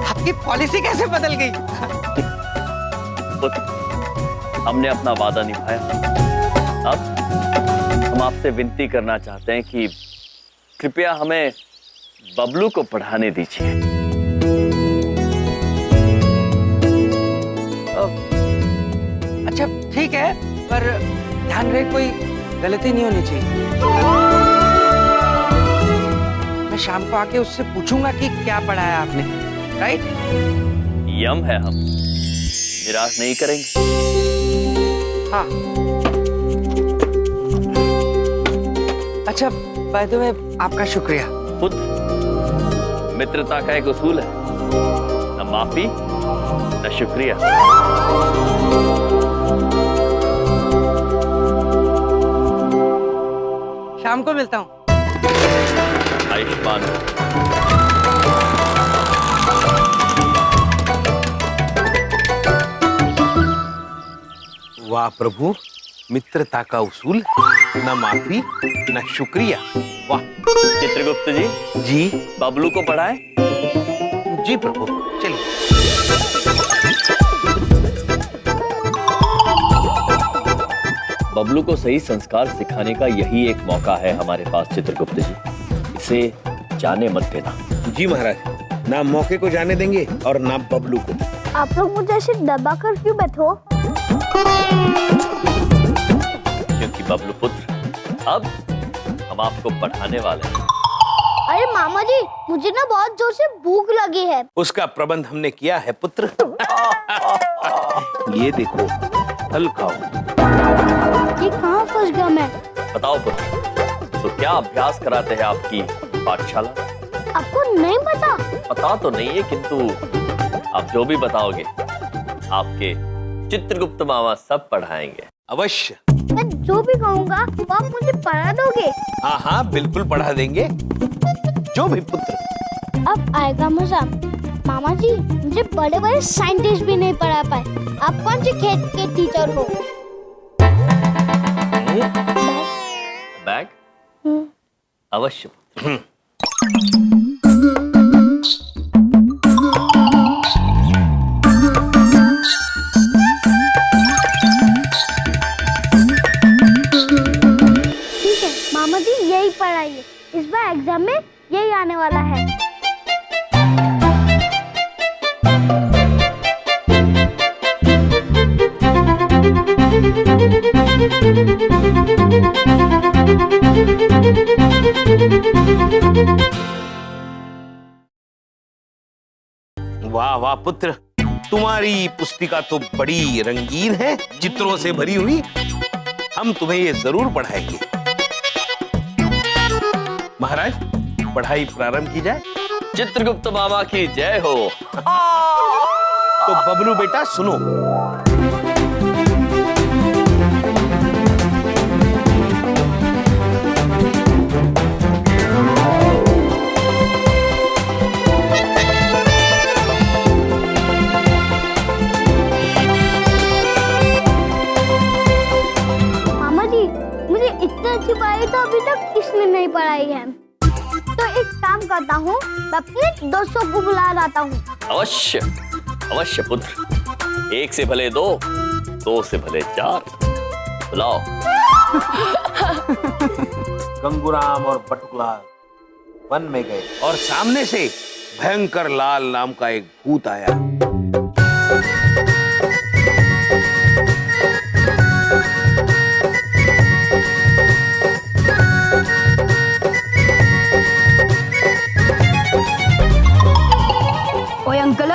आपकी पॉलिसी कैसे बदल गई? हमने अपना वादा निभाया। अब हम आपसे विनती करना चाहते हैं कि कृपया हमें बबलू को पढ़ाने दीजिए। अच्छा ठीक है, पर ध्यान रहे कोई गलती नहीं होनी चाहिए। मैं शाम को आके उससे पूछूंगा कि क्या पढ़ाया आपने, राइट? यम है, हम निराश नहीं करेंगे। हाँ। अच्छा, बाय द वे, आपका शुक्रिया। खुद मित्रता का एक उसूल है, न माफी न शुक्रिया। शाम को मिलता हूँ। आयुष्मान। वाह प्रभु, मित्रता का उसूल, न माफी न शुक्रिया। वाह। चित्रगुप्त जी। जी। बबलू को पढ़ाएं? जी प्रभु, चलिए। बबलू को सही संस्कार सिखाने का यही एक मौका है हमारे पास चित्रगुप्त जी, इसे जाने मत देना। जी महाराज, ना मौके को जाने देंगे और ना बबलू को। आप लोग मुझे ऐसे दबा कर क्यों बैठो? क्योंकि बबलू पुत्र, अब हम आपको पढ़ाने वाले हैं। अरे मामा जी, मुझे ना बहुत जोर से भूख लगी है। उसका प्रबंध हमने किया है पुत्र। ये देखो, फल खाओ। ये कहाँ फंस गया मैं? बताओ पुत्र, तो क्या अभ्यास कराते हैं आपकी पाठशाला? आपको नहीं पता? पता तो नहीं है, किंतु आप जो भी बताओगे आपके चित्रगुप्त मामा सब पढ़ाएंगे। अवश्य। मैं जो भी कहूँगा वो आप मुझे पढ़ा दोगे? हाँ हाँ, बिल्कुल पढ़ा देंगे, जो भी पुत्र। अब आएगा मजा। मामा जी, मुझे बड़े बड़े साइंटिस्ट भी नहीं पढ़ा पाए। आप कौन से खेत के टीचर हो? बैग? अवश्य। ठीक है मामा जी, यही पढ़ाइए। इस बार एग्जाम में यही आने वाला है। वाह वाह पुत्र, तुम्हारी पुस्तिका तो बड़ी रंगीन है, चित्रों से भरी हुई। हम तुम्हें ये जरूर पढ़ाएंगे। महाराज पढ़ाई प्रारंभ की जाए। चित्रगुप्त मामा की जय हो। तो बबलू बेटा सुनो, मामा जी मुझे इतनी अच्छी पढ़ाई तो अभी तक किसने नहीं पढ़ाई है। तो एक काम करता हूँ, मैं अपने दोस्तों को बुला लाता हूँ। अवश्य अवश्य पुत्र, एक से भले दो, दो से भले चार। बुलाओ। गंगूराम और बटुकलाल वन में गए और सामने से भयंकर लाल नाम का एक भूत आया। ओए अंकल,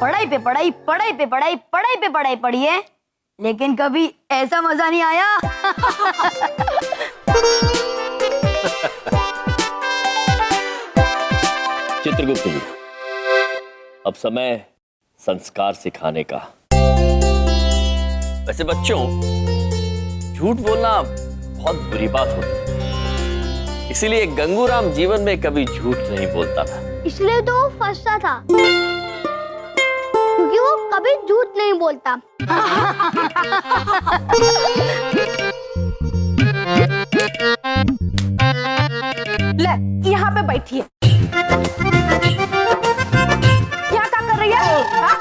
पढ़ाई पे पढ़ाई, पढ़ाई पे पढ़ाई, पढ़ाई पे पढ़ाई पढ़ी है, लेकिन कभी ऐसा मजा नहीं आया। चित्रगुप्त जी, अब समय संस्कार सिखाने का। वैसे बच्चों, झूठ बोलना बहुत बुरी बात होती है, इसीलिए गंगूराम जीवन में कभी झूठ नहीं बोलता था। इसलिए तो वो फंसता था, क्योंकि वो कभी झूठ नहीं बोलता। ले यहाँ पे बैठिए। यहाँ क्या कर रही है? हाँ?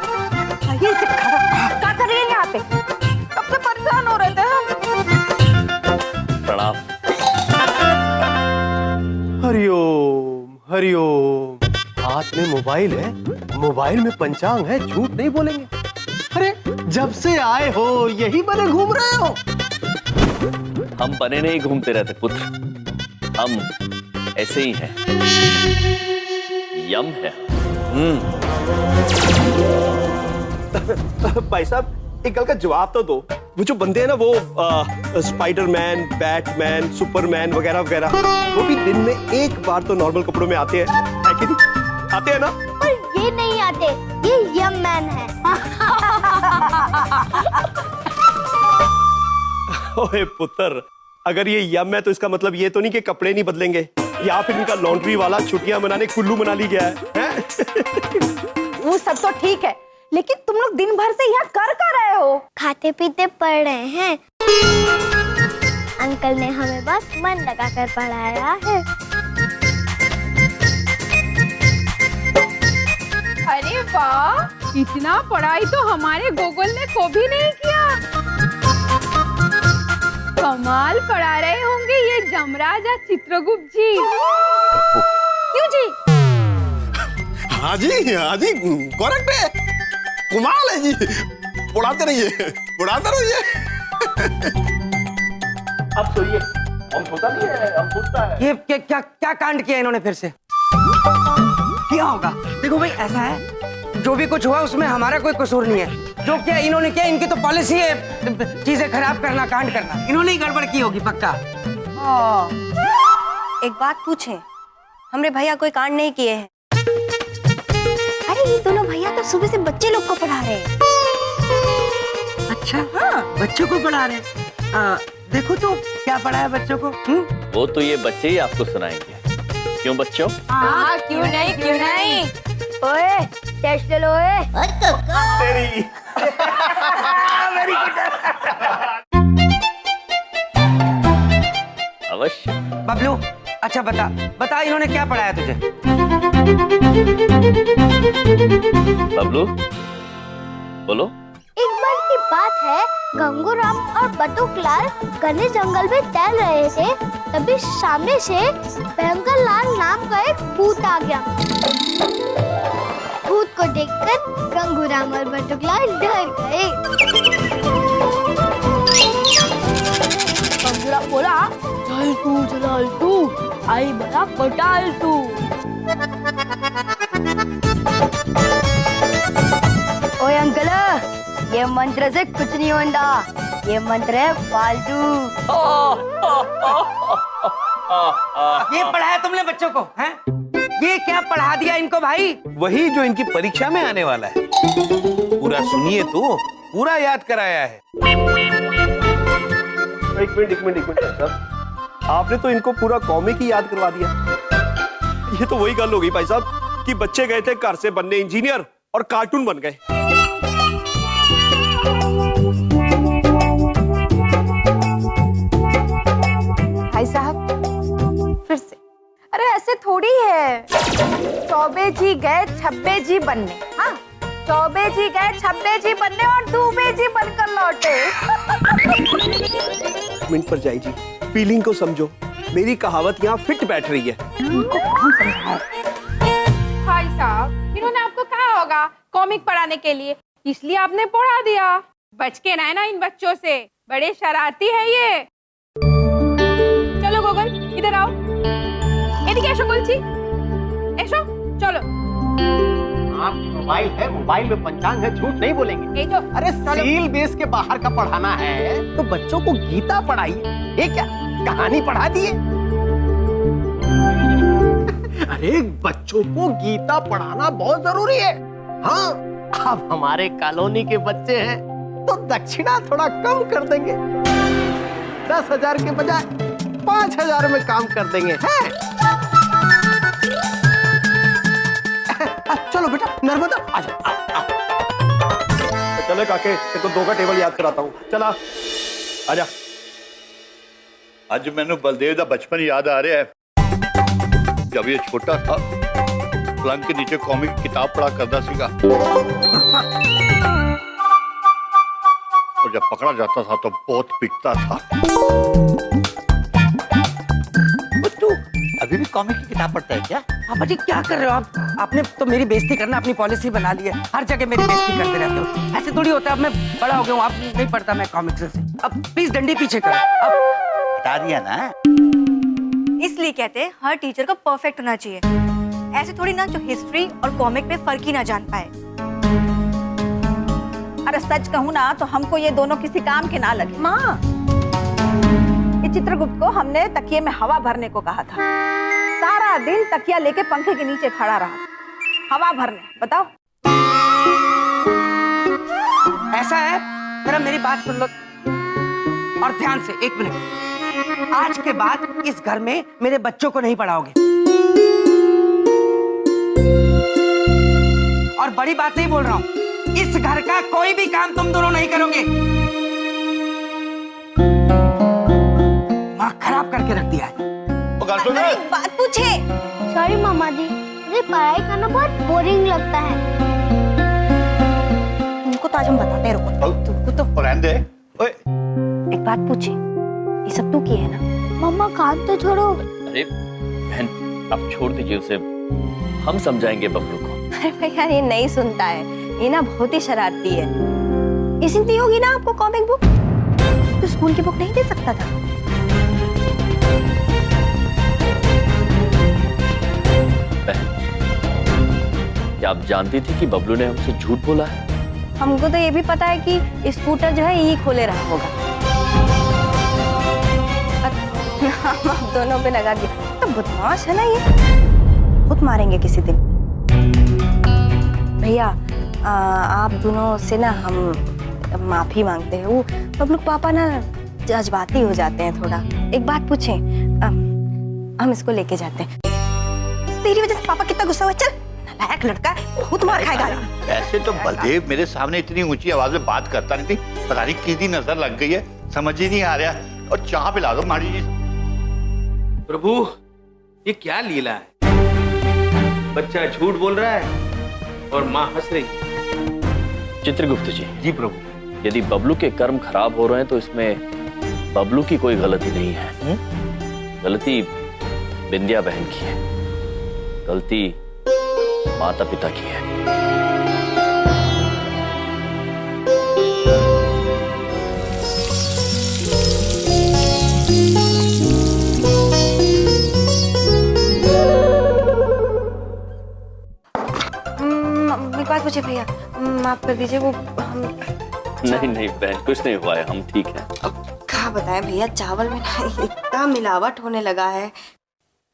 ये से क्या कर रही है यहाँ पे? कब से परेशान हो रहे थे हम। प्रणाम। हरिओम हरिओम। हाथ में मोबाइल है, मोबाइल में पंचांग है, झूठ नहीं बोलेंगे। अरे जब से आए हो यही बने घूम रहे हो। हम बने नहीं घूमते रहते पुत्र, हम ऐसे ही हैं। यम है। भाई साहब एक गल का जवाब तो दो। वो जो बंदे हैं ना, वो स्पाइडरमैन, बैटमैन, सुपरमैन वगैरह वगैरह, वो भी दिन में एक बार तो नॉर्मल कपड़ों में आते हैं, है कि नहीं? आते हैं ना? पर ये नहीं आते, ये यम मैन है। ओए पुत्र, अगर ये यम है तो इसका मतलब ये तो नहीं कि कपड़े नहीं बदलेंगे, या फिर इनका लॉन्ड्री वाला छुट्टियां मनाने कुल्लू मनाली गया है? वो सब तो ठीक है, लेकिन तुम लोग दिन भर से यहाँ कर रहे हो? खाते पीते पढ़ रहे हैं। अंकल ने हमें बस मन लगाकर पढ़ाया है। अरे वाह, इतना पढ़ाई तो हमारे गोगल ने कभी नहीं किया। कमाल पढ़ा रहे होंगे ये जमराज और चित्रगुप्त जी। क्यों जी? हाँ जी करेक्ट है, कमाल है जी। उड़ाते रहिए, उड़ाते रहिए। अब सोइए, हम सोता नहीं है, हम सोचता है। ये क्या क्या कांड किया इन्होंने फिर से? क्या होगा? देखो भाई, ऐसा है, जो भी कुछ हुआ उसमें हमारा कोई कसूर नहीं है। जो क्या इन्होंने किया, इनकी तो पॉलिसी है चीजें खराब करना, कांड करना। इन्होंने ही गड़बड़ की होगी पक्का। एक बात पूछें, हमरे भैया कोई कांड नहीं किए हैं। अरे ये दोनों भैया तो सुबह से बच्चे लोग को पढ़ा रहे हैं। अच्छा, हाँ, बच्चों को पढ़ा रहे। देखो तो क्या पढ़ा है बच्चों को। वो तो ये बच्चे ही आपको सुनाएंगे। क्यों बच्चों? हाँ, क्यों नहीं, क्यों नहीं। ओए टेस्ट ले लो। ओए तेरी अवश्य। बबलू, अच्छा बता इन्होंने क्या पढ़ाया तुझे? बबलू बोलो। एक बार की बात है, गंगूराम और बटुकलाल घने जंगल में टहल रहे थे, तभी सामने से भयंकर लाल नाम का एक भूत आ गया। भूत को देखकर गंगूराम और बटुकलाल डर गए। गंगूराम बोला, चल तू आई बड़ा पटाल तू। ओए अंकल, ये मंत्र से कुछ नहीं होता, ये मंत्र है फालतू। ये पढ़ाया तुमने बच्चों को, हैं? ये क्या पढ़ा दिया इनको भाई? वही जो इनकी परीक्षा में आने वाला है। पूरा सुनिए तो, पूरा याद कराया है। एक मिनट सर, आपने तो इनको पूरा कॉमिक ही याद करवा दिया। ये तो वही गल हो गई भाई साहब कि बच्चे गए थे घर से बनने इंजीनियर और कार्टून बन गए। भाई साहब फिर से, अरे ऐसे थोड़ी है। चौबे जी गए छब्बे जी बनने, हाँ चौबे जी गए छब्बे जी बनने और दूबे जी बनकर लौटे। मिनट पर जाई जी, फीलिंग को समझो, मेरी कहावत यहाँ फिट बैठ रही है। भाई साहब इन्होंने आपको कहा होगा कॉमिक पढ़ाने के लिए, इसलिए आपने पढ़ा दिया। बच के रहना इन बच्चों से, बड़े शरारती है ये। चलो गोगल इधर आओ, এদিকে এসো বলছি, এসো চলো। आपकी मोबाइल है, मोबाइल में पंचांग है, झूठ नहीं बोलेंगे। এই তো अरे सील बेस के बाहर का पढ़ाना है तो बच्चों को गीता पढ़ाइए। ये क्या कहानी पढ़ा दिए? अरे बच्चों को गीता पढ़ाना बहुत जरूरी है। हाँ अब हमारे कॉलोनी के बच्चे हैं तो दक्षिणा थोड़ा कम कर देंगे, 10,000 के बजाय 5,000 में काम कर देंगे। हैं? चलो बेटा नर्मदा आजा। चले काके, तेरे को 2 का टेबल याद कराता हूँ। चला आजा। आज मैंने बलदेव का बचपन याद आ रहा है। जब ये छोटा था, पलंग के नीचे कॉमिक किताब पढ़ा करता सीगा। और जब पकड़ा जाता था तो बहुत पिटता था। तू अभी भी कॉमिक की किताब पढ़ता है क्या? पापा जी क्या कर रहे हो आप? आपने तो मेरी बेइज्जती करना अपनी पॉलिसी बना ली है, हर जगह मेरी बेइज्जती करते रहते हो। ऐसे थोड़ी होता है, अब मैं बड़ा हो गया हूँ, आप नहीं पढ़ता मैं कॉमिक्स से। अब प्लीज डंडी पीछे करो। अब बता दिया ना। इसलिए कहते हैं हर टीचर को परफेक्ट होना चाहिए। ऐसे थोड़ी ना जो हिस्ट्री और कॉमिक में फर्क ही ना जान पाए। अरे सच कहूँ ना तो हमको ये दोनों किसी काम के ना लगे। माँ ये चित्रगुप्त को हमने तकिए में हवा भरने को कहा था, सारा दिन तकिया लेके पंखे के नीचे खड़ा रहा, हवा भरने। बताओ ऐसा है, जरा मेरी बात सुन लो और ध्यान से, 1 मिनट। आज के बाद इस घर में मेरे बच्चों को नहीं पढ़ाओगे। और बड़ी बात नहीं बोल रहा हूँ, इस घर का कोई भी काम तुम दोनों नहीं करोगे। माँ खराब करके रख दिया है। बात पूछे। सॉरी मामा जी, मुझे पढ़ाई करना बहुत बोरिंग लगता है। तुमको तो आज हम बताते हैं, रुको। तुमको तो रहने दे। ओए एक बात पूछे, ये सब तू की है ना? मम्मा काम तो छोड़ो। अरे बहन आप छोड़ दीजिए उसे, हम समझाएंगे बबलू को। अरे भैया ये नहीं सुनता है, ये ना बहुत ही शरारती है। इसी दी होगी ना आपको कॉमिक बुक, तो स्कूल की बुक नहीं दे सकता था? क्या आप जानती थी कि बबलू ने हमसे झूठ बोला है? हमको तो ये भी पता है कि स्कूटर जो है यही खोले रहा होगा। हम आप दोनों पे लगा दिया, तो बदमाश है ना ये, खुद मारेंगे किसी दिन। भैया आप दोनों से ना हम माफी मांगते हैं। वो बबलू के पापा ना जज्बाती हो जाते हैं थोड़ा। एक बात पूछें, हम इसको लेके जाते हैं। तेरी वजह से पापा कितना गुस्सा हुआ। चल नालायक लड़का, बहुत मार खाएगा। ऐसे तो बलदेव मेरे सामने इतनी ऊंची आवाज में बात करता नहीं थी, पता नहीं किसकी नजर लग गई है, समझ ही नहीं आ रहा। और चाह पिला दो मारी जी। प्रभु ये क्या लीला है? बच्चा झूठ बोल रहा है और माँ हंस रही। चित्रगुप्त जी। जी प्रभु। यदि बबलू के कर्म खराब हो रहे हैं तो इसमें बबलू की कोई गलती नहीं है। गलती बिंदिया बहन की है, गलती माता पिता की है। एक बात पूछे भैया, माफ कर दीजिए, वो हम नहीं नहीं बहन, कुछ नहीं हुआ है, हम ठीक हैं। खा बताएं भैया, चावल में ना इतना मिलावट होने लगा है।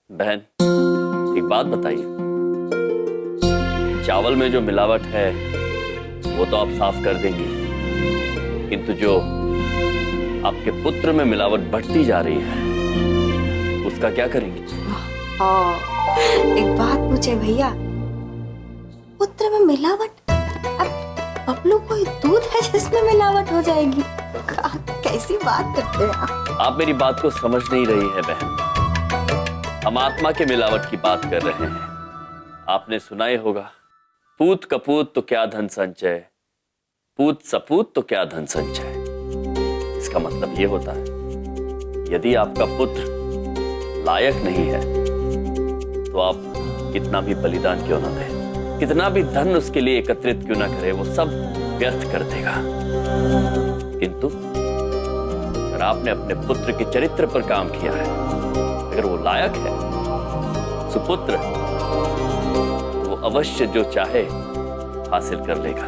बहन एक बात बताइए, चावल में जो मिलावट है वो तो आप साफ कर देंगे, किंतु जो आपके पुत्र में मिलावट बढ़ती जा रही है उसका क्या करेंगे? एक बात पूछे भैया, पुत्र में मिलावट? अब बबलू कोई दूध है जिसमें मिलावट हो जाएगी? कैसी बात करते हैं आप मेरी बात को समझ नहीं रही है बहन। हम आत्मा के मिलावट की बात कर रहे हैं। आपने सुना ही होगा, पूत कपूत तो क्या धन संचय, पूत सपूत तो क्या धन संचय। इसका मतलब ये होता है, यदि आपका पुत्र लायक नहीं है तो आप कितना भी बलिदान क्यों ना दें, कितना भी धन उसके लिए एकत्रित क्यों ना करे, वो सब व्यर्थ कर देगा। किंतु अगर आपने अपने पुत्र के चरित्र पर काम किया है, अगर वो लायक है सुपुत्र, तो वो अवश्य जो चाहे हासिल कर लेगा।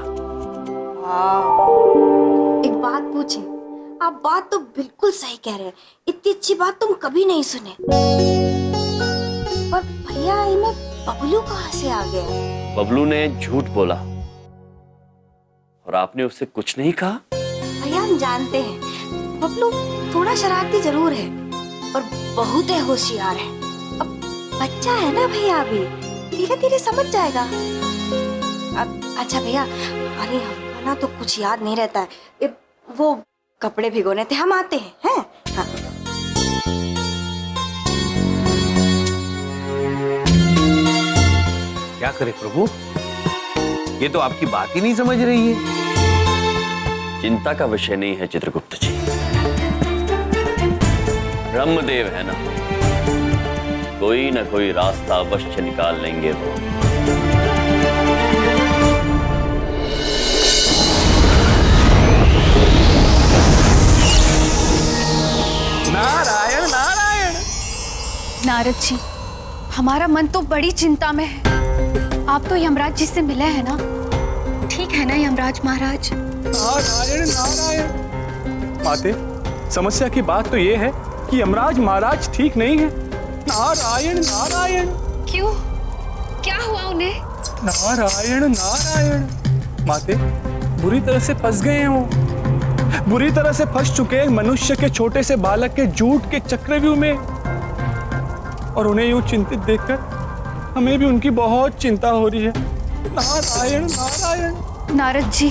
एक बात पूछे, आप बात तो बिल्कुल सही कह रहे हैं, इतनी अच्छी बात तुम कभी नहीं सुने। पर भैया इनमें बबलू कहाँ से आ गया? बबलू ने झूठ बोला और आपने उससे कुछ नहीं कहा। भैया हम जानते हैं बबलू थोड़ा शरारती जरूर है पर बहुत ही होशियार है। अब बच्चा है ना भैया, अभी धीरे धीरे समझ जाएगा। अच्छा भैया, अरे हमको ना तो कुछ याद नहीं रहता है, वो कपड़े भिगोने थे, हम आते हैं, हैं? हाँ। क्या करे प्रभु, ये तो आपकी बात ही नहीं समझ रही है। चिंता का विषय नहीं है चित्रगुप्त जी, ब्रह्मदेव है ना, कोई ना कोई रास्ता अवश्य निकाल लेंगे वो। नारायण नारायण। नारद जी, हमारा मन तो बड़ी चिंता में है। आप तो यमराज जी से मिले हैं ना? ठीक है ना यमराज महाराज? नारायण नारायण। माते, समस्या की बात तो ये है कि यमराज महाराज ठीक नहीं है। नारायण नारायण। क्यों, क्या हुआ उन्हें? नारायण नारायण। माते, बुरी तरह से फंस गए हैं वो, बुरी तरह से फंस चुके हैं मनुष्य के छोटे से बालक के झूठ के चक्रव्यूह में। और उन्हें यूं चिंतित देखकर हमें भी उनकी बहुत चिंता हो रही है। नारायण नारायण। नारद जी,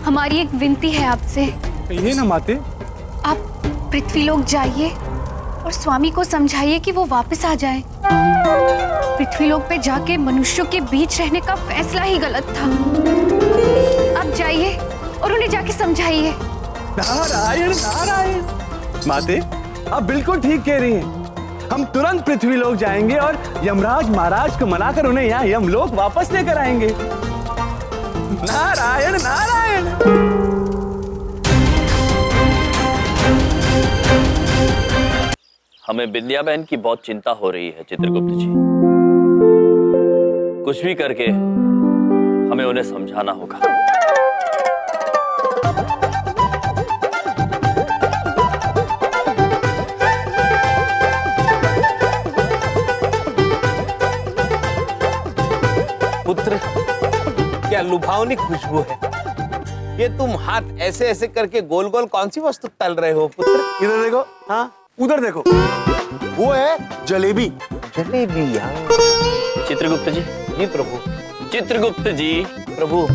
हमारी एक विनती है आपसे। कहिए ना माते। आप पृथ्वीलोक जाइए और स्वामी को समझाइए कि वो वापस आ जाए। पृथ्वीलोक पे जाके मनुष्यों के बीच रहने का फैसला ही गलत था। आप जाइए और उन्हें जाके समझाइए। नारायण नारायण। माते, आप बिल्कुल ठीक कह रही हैं। हम तुरंत पृथ्वीलोक जाएंगे और यमराज महाराज को मनाकर उन्हें यहाँ यमलोक वापस लेकर आएंगे। नारायण नारायण। हमें विद्या बहन की बहुत चिंता हो रही है चित्रगुप्त जी, कुछ भी करके हमें उन्हें समझाना होगा। पुत्र, क्या लुभावनी खुशबू है। ये तुम हाथ ऐसे ऐसे करके गोल गोल कौन सी वस्तु तल रहे हो पुत्र? इधर देखो, हाँ उधर देखो, वो है जलेबी। जलेबी? चित्रगुप्त जी। जी प्रभु। चित्रगुप्त जी। प्रभु,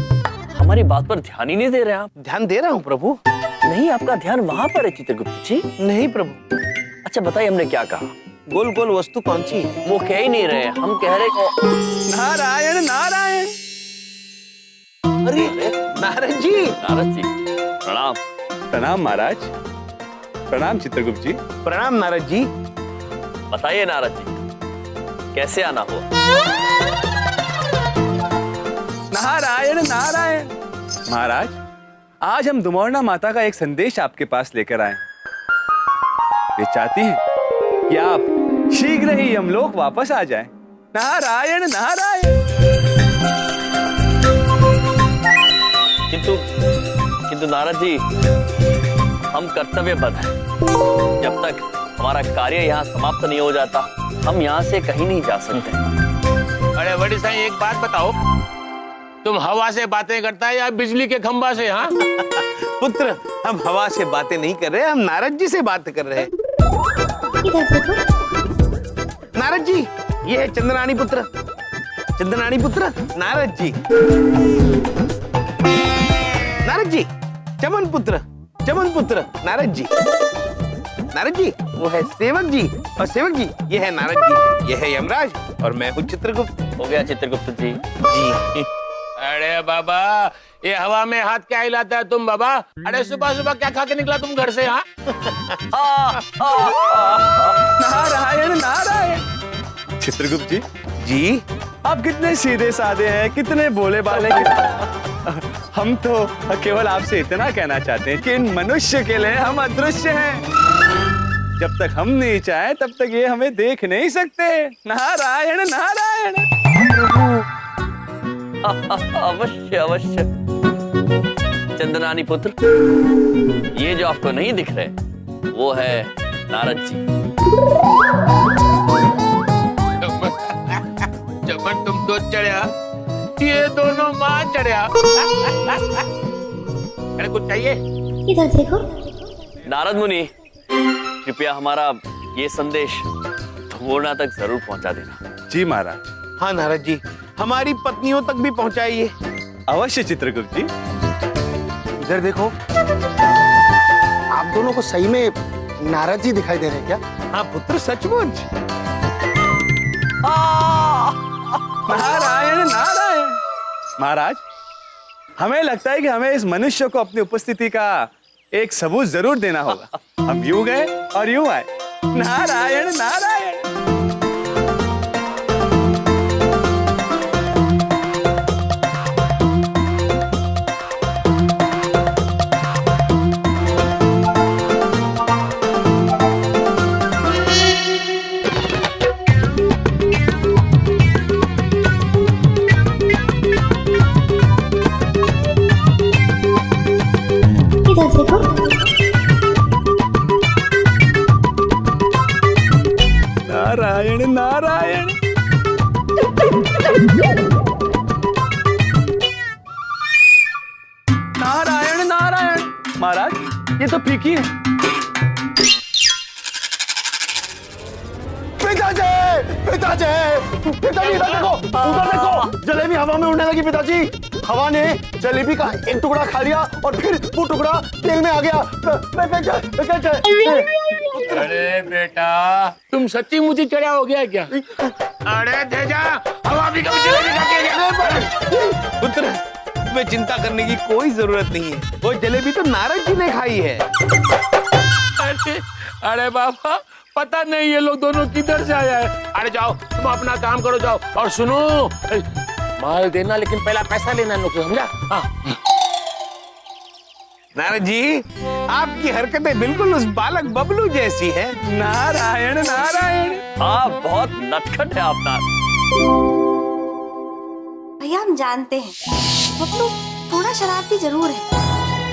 हमारी बात पर ध्यान ही नहीं दे रहे आप। ध्यान दे रहा हूँ प्रभु। नहीं, आपका ध्यान वहां पर है चित्रगुप्त जी। नहीं प्रभु। अच्छा बताइए, हमने क्या कहा? गोल गोल वस्तु कौन सी है? वो कह ही नहीं रहे, हम कह रहे को। नारायण नारायण। अरे नारद जी। नारद जी प्रणाम। प्रणाम महाराज। प्रणाम चित्रगुप्त जी। प्रणाम नारद जी। बताइए नारद जी, कैसे आना हुआ? नारायण नारायण। महाराज, आज हम दुमौर्णा माता का एक संदेश आपके पास लेकर आए हैं। वे चाहती हैं कि आप शीघ्र ही यमलोक वापस आ जाएं। नारायण नारायण। किंतु नारद जी, हम कर्तव्यबद्ध हैं। जब तक हमारा कार्य यहाँ समाप्त नहीं हो जाता, हम यहाँ से कहीं नहीं जा सकते। अरे बड़ी साईं, एक बात बताओ, तुम हवा से बातें करता है या बिजली के खंभा से? हाँ पुत्र, हम हवा से बातें नहीं कर रहे, हम नारद जी से बात कर रहे हैं। नारद जी, ये है चंद्ररानी पुत्र, चंद्ररानी पुत्र नारद जी। नारद जी, चमन पुत्र नारद जी। नारद जी, वो है सेवक जी, और सेवक जी ये है नारद जी, ये है यमराज, और मैं हूँ चित्रगुप्त। हो गया चित्रगुप्त जी। जी। अरे बाबा, ये हवा में हाथ क्या हिलाता है तुम बाबा? अरे सुबह सुबह क्या खा के निकला तुम घर से? हाँ नारायण नारायण। चित्रगुप्त जी, जी आप कितने सीधे साधे हैं, कितने भोले भाले। हम तो केवल आपसे इतना कहना चाहते हैं कि इन मनुष्य के लिए हम अदृश्य हैं। जब तक हम नहीं चाहे तब तक ये हमें देख नहीं सकते। नारायण नारायण। अवश्य अवश्य चंद्ररानी पुत्र, ये जो आपको नहीं दिख रहे वो है नारद जी। चमन तुम तो चढ़िया, ये दोनों माँ चढ़िया। अरे कुछ चाहिए? इधर देखो। नारद मुनि, कृपया हमारा ये संदेश धुमोरना तक जरूर पहुंचा देना। जी महाराज। हाँ नारद जी, हमारी पत्नियों तक भी पहुंचाइए। अवश्य चित्रगुप्त जी। इधर देखो, आप दोनों को सही में नारद जी दिखाई दे रहे हैं क्या? हाँ पुत्र, सचमुच। नारायण नारायण। महाराज, हमें लगता है कि हमें इस मनुष्य को अपनी उपस्थिति का एक सबूत जरूर देना होगा। हम यूं गए और यूं आए। नारायण नारायण। इधर देखो। नारायण नारायण। नारायण नारायण। महाराज, ये तो फीकी है। पिताजी, पिताजी, पिताजी इधर देखो, उधर देखो, जलेबी हवा में उड़ने लगी। पिताजी, हवा ने जलेबी का एक टुकड़ा खा लिया और फिर वो टुकड़ा तेल में आ गया। अरे बेटा, तुम सच्ची मुझे चढ़ा हो गया क्या? अरे तेजा, हवा भी कभी जलेबी खा के गया। पुत्र, तुम्हें चिंता करने की कोई जरूरत नहीं है, वो जलेबी तो नारद जी ने खाई है। अरे बाबा, पता नहीं ये लोग दोनों किधर से आया है। अरे जाओ, तुम अपना काम करो, जाओ। और सुनो, माल देना लेकिन पहला पैसा लेना लोग, समझा? हाँ। नारद जी, आपकी हरकतें बिल्कुल उस बालक बबलू जैसी है। नारायण नारायण। हाँ, बहुत नटखट है आप नारद। भैया, हम जानते हैं बबलू थोड़ा शरारती जरूर है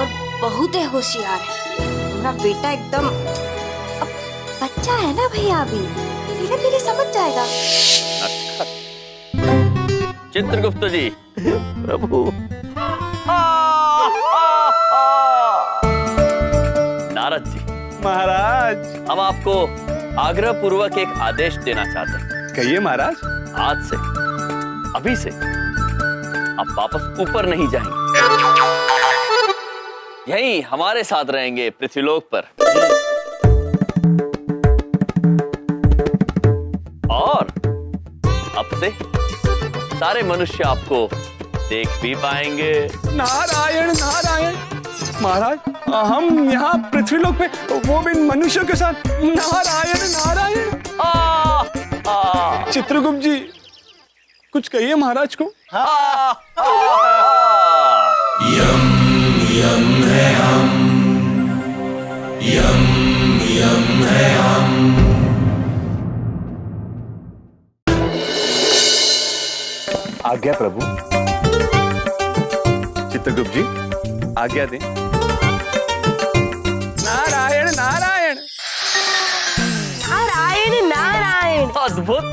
और बहुत ही होशियार है। मेरा बेटा एकदम बच्चा है ना भैया, अभी धीरे धीरे समझ जाएगा। चित्रगुप्त जी। प्रभु। नारद जी, महाराज, हम आपको आग्रह पूर्वक एक आदेश देना चाहते हैं। कहिए महाराज। आज से, अभी से आप वापस ऊपर नहीं जाएंगे, यहीं हमारे साथ रहेंगे पृथ्वीलोक पर। और अब से सारे मनुष्य आपको देख भी पाएंगे। नारायण नारायण। महाराज, हम यहाँ पृथ्वीलोक पे, वो भी मनुष्यों के साथ। नारायण नारायण। चित्रगुप्त जी, कुछ कहिए महाराज को। यम यम है हम, यम यम है हम। आज्ञा प्रभु। चित्रगुप्त जी, आज्ञा दें। अद्भुत।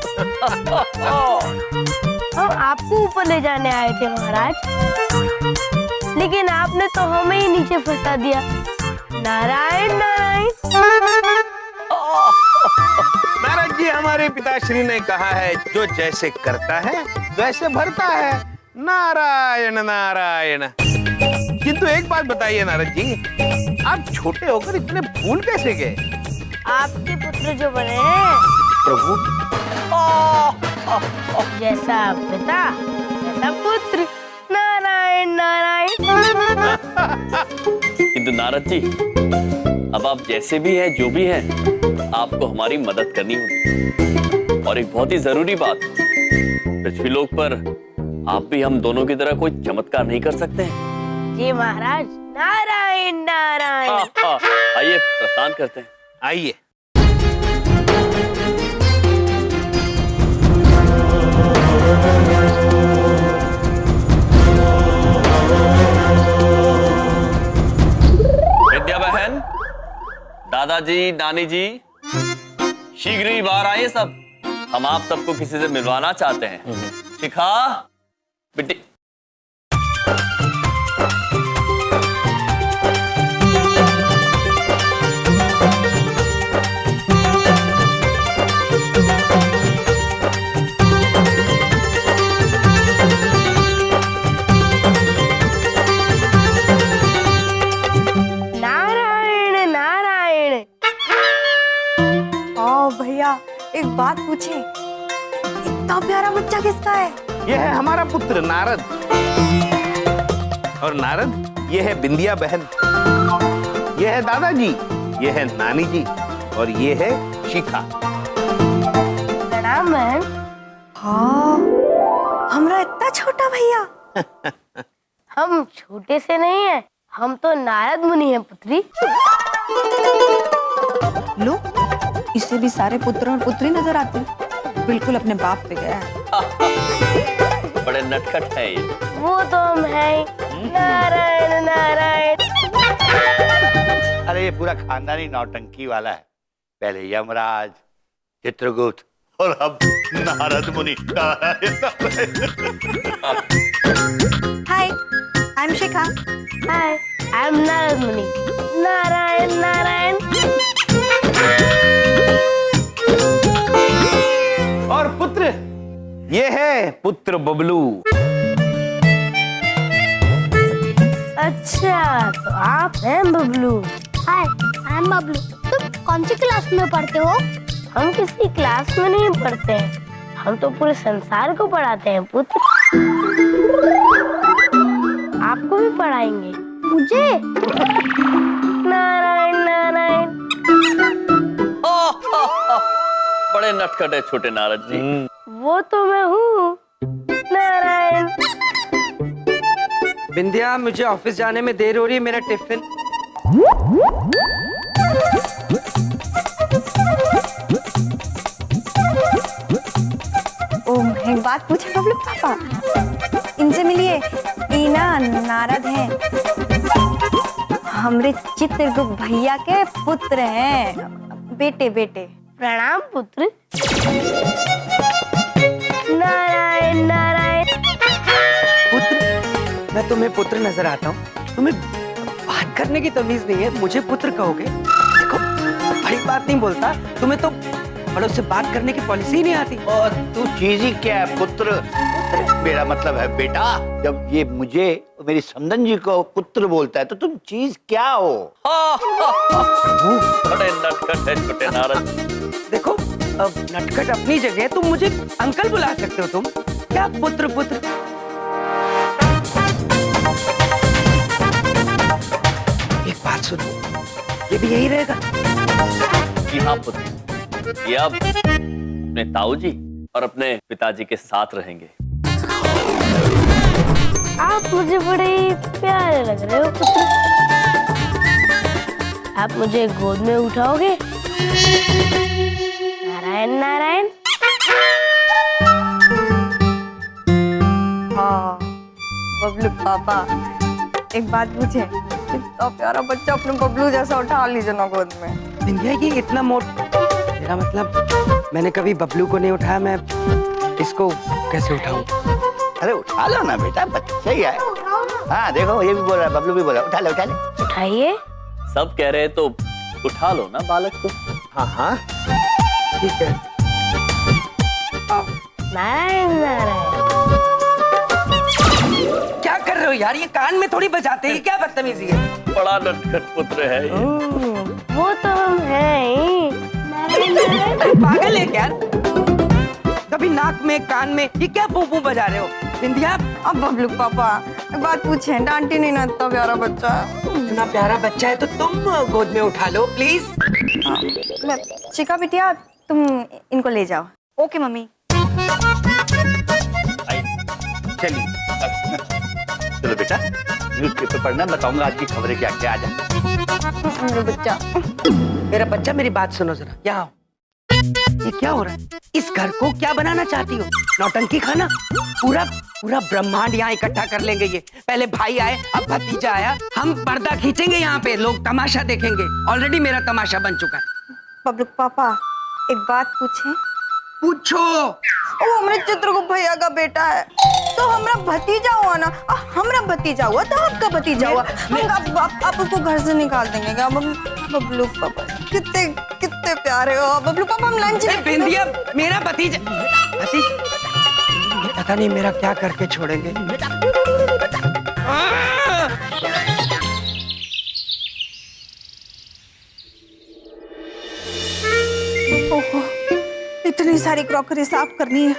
हम आपको ऊपर ले जाने आए थे महाराज, लेकिन आपने तो हमें ही नीचे फंसा दिया। नारायण नारायण। नारद जी, हमारे पिताश्री ने कहा है जो जैसे करता है वैसे भरता है। नारायण नारायण। किंतु एक बात बताइए नारद जी, आप छोटे होकर इतने फूल कैसे गए? आपके पुत्र जो बने हैं प्रभु, जैसा पिता वैसा पुत्र। नारायण नारायण। किंतु नारद जी, अब आप जैसे भी हैं, जो भी हैं, आपको हमारी मदद करनी होगी। और एक बहुत ही जरूरी बात, पृथ्वीलोक पर आप भी हम दोनों की तरह कोई चमत्कार नहीं कर सकते हैं। जी महाराज। नारायण नारायण। आइए प्रस्थान करते हैं। आइए। विद्या बहन, दादाजी, नानी जी, शीघ्र ही बाहर आइए सब। हम आप सबको किसी से मिलवाना चाहते हैं। शिखा, बेटी। नारायण नारायण। ओ भैया, एक बात पूछे, इतना प्यारा बच्चा किसका है? यह है हमारा पुत्र नारद। और नारद, यह है बिंदिया बहन, यह है दादाजी, यह है नानी जी, और यह है शिखा। प्रणाम बहन। हाँ, हमरा इतना छोटा भैया। हम छोटे से नहीं है, हम तो नारद मुनि हैं पुत्री। लो, इससे भी सारे पुत्र और पुत्री नजर आते हैं। बिल्कुल अपने बाप पे गया है। बड़े नटखट है ये। वो तो हम हैं। नारायण नारायण। अरे ये पूरा खानदानी नौटंकी वाला है। पहले यमराज, चित्रगुप्त और अब Narad Muni. Hi, I am Shikha. Hi, I am Narad Muni. Narayan Narayan. और पुत्र, ये है पुत्र बबलू। अच्छा, तो आप हैं बबलू। हाय, आई एम बबलू। तुम कौन सी क्लास में पढ़ते हो? हम किसी क्लास में नहीं पढ़ते हैं, हम तो पूरे संसार को पढ़ाते हैं पुत्र। आपको भी पढ़ाएंगे। मुझे? नारायण नारायण। बड़े नटखट है छोटे नारद जी। वो तो मैं हूँ। नारायण। बिंदिया, मुझे ऑफिस जाने में देर हो रही है, मेरा टिफिन। ओह, एक बात पूछे बबलू पापा, इनसे मिलिए। इना नारद हैं, हमरे चित्रगुप्त भैया के पुत्र हैं। बेटे बेटे। प्रणाम पुत्र। नारायण नारायण। पुत्र, मैं तुम्हें पुत्र नजर आता हूँ? तुम्हें बात करने की तमीज नहीं है, मुझे पुत्र कहोगे? देखो, बड़ी बात नहीं बोलता, तुम्हें तो बड़ों से बात करने की पॉलिसी नहीं आती। और तू चीज ही क्या है? पुत्र। मेरा मतलब है बेटा। जब ये मुझे मेरी समधन जी को पुत्र बोलता है तो तुम चीज क्या हो? बड़े नटखट है छोटे नारद। देखो, अब नटखट अपनी जगह है, तुम मुझे अंकल बुला सकते हो। तुम क्या पुत्र पुत्र? एक बात सुनो, ये भी यही रहेगा? जी हाँ पुत्र, ये अब अपने ताऊ जी और अपने पिताजी के साथ रहेंगे। आप मुझे बड़े प्यारे लग रहे हो पुत्र। आप मुझे गोद में उठाओगे? नारायण नारायण। हाँ, बबलू पापा, एक बात पूछे, इतना प्यारा बच्चा अपने बबलू जैसा उठा लीजिए ना गोद में। बिंदिया, ये इतना मोटा मेरा मतलब मैंने कभी बबलू को नहीं उठाया, मैं इसको कैसे उठाऊं? अरे उठा लो ना बेटा, बच्चा ही है। हाँ देखो ये भी बोल रहा है, बबलू भी बोल रहा है, उठा ले उठा ले। उठाइए। सब कह रहे हैं तो उठा लो ना बालक को। हाँ हाँ ठीक है। नारायण नारायण। क्या कर रहे हो यार, ये कान में थोड़ी बजाते हैं, क्या बदतमीजी है? बड़ा नटखट पुत्र है ये। वो तो हम हैं ही। नारायण नारायण। पागल है क्या? कभी नाक में कान में, ये क्या पू पू बजा रहे हो? बिंदिया, अब बबलू पापा एक बात पूछे, डांटी नहीं ना, इतना प्यारा बच्चा है। इतना प्यारा बच्चा है तो तुम गोद में उठा लो प्लीज। चिका बिटिया तुम इनको ले जाओ। Okay mummy. चलिए चलो बेटा, न्यूज़पेपर पढ़ना, बताऊंगा आज की खबरें क्या क्या। आ जा बच्चा। मेरा बच्चा मेरी बात सुनो जरा, यहाँ आओ। ये क्या हो रहा है? इस घर को क्या बनाना चाहती हो? नौटंकी खाना? पूरा पूरा ब्रह्मांड यहाँ इकट्ठा कर लेंगे ये। पहले भाई आए, अब भतीजा आया, हम पर्दा खींचेंगे यहाँ पे, लोग तमाशा देखेंगे। ऑलरेडी मेरा तमाशा बन चुका है। बबलू पापा एक बात पूछे? पूछो। वो हमारे चित्रगुप्त भैया का बेटा है, तो हमारा भतीजा हुआ ना, हमारा भतीजा हुआ तो आपका भतीजा हुआ, हम आप उसको घर से निकाल देंगे क्या? बबलू पापा कितने कितने प्यारे हो बबलू पापा। हम लंच बिंदिया, मेरा भतीजा पता नहीं मेरा क्या करके छोड़ेंगे। ओहो, इतनी सारी क्रॉकरी साफ करनी है,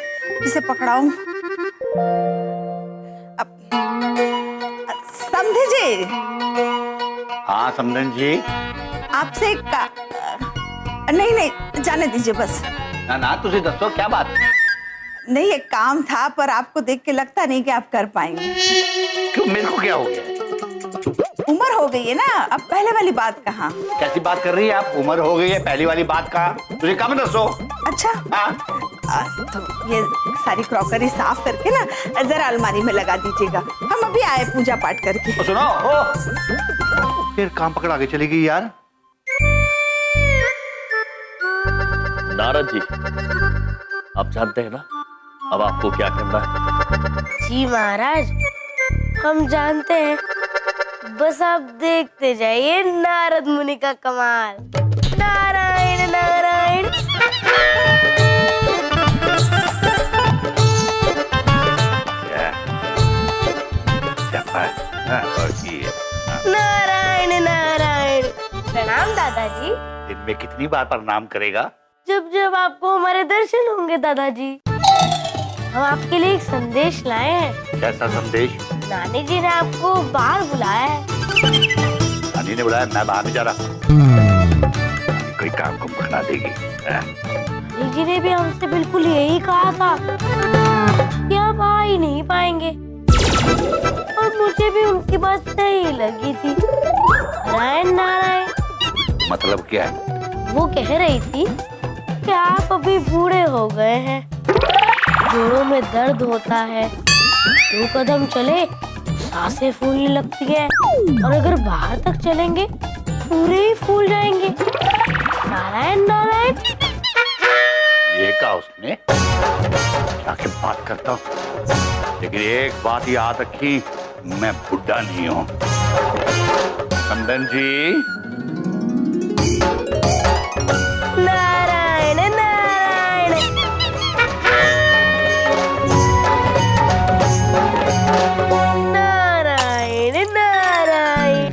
इसे पकड़ाऊं। अब समझे जी? हाँ समझन जी। आपसे नहीं नहीं जाने दीजिए बस। ना ना तुझे दसो क्या बात? नहीं एक काम था, पर आपको देख के लगता नहीं कि आप कर पाएंगे। क्यों, मेरे को क्या हो गया? उम्र हो गई है ना, अब पहले वाली बात कहाँ। कैसी बात कर रही है आप? उम्र हो गई है, पहली वाली बात कहाँ? तुझे कम दसो। अच्छा तो ये सारी क्रॉकरी साफ करके ना जरा अलमारी में लगा दीजिएगा, हम अभी आए पूजा पाठ करके। तो सुनो, फिर काम पकड़ा के चली गई यार। नारद जी, आप जानते हैं ना अब आपको क्या करना है? जी महाराज, हम जानते हैं, बस आप देखते जाइए नारद मुनि का कमाल। नारायण नारायण। नारायण नारायण। प्रणाम दादाजी। दिन में कितनी बार प्रणाम करेगा? जब जब आपको हमारे दर्शन होंगे दादाजी। हम आपके लिए एक संदेश लाए हैं। कैसा संदेश? नानी जी ने आपको बाहर बुलाया है। नानी ने बुलाया? मैं बाहर नहीं जा रहा। कोई काम को पकड़ा देगी। नानी जी ने भी हमसे बिल्कुल यही कहा था कि आप आ ही नहीं पाएंगे, और मुझे भी उनकी बात सही लगी थी। नारायण नारायण। मतलब क्या है? वो कह रही थी कि आप अभी बूढ़े हो गए हैं, जोड़ों में दर्द होता है, 2 कदम चले सांसें फूलने लगती है, और अगर बाहर तक चलेंगे पूरे ही फूल जाएंगे। नारायण नारायण। ये कहा उसने? जाके बात करता हूँ, लेकिन एक बात याद रखी, मैं बुढ़ा नहीं हूँ। समदन जी। नारायण नारायण। नारायण नारायण।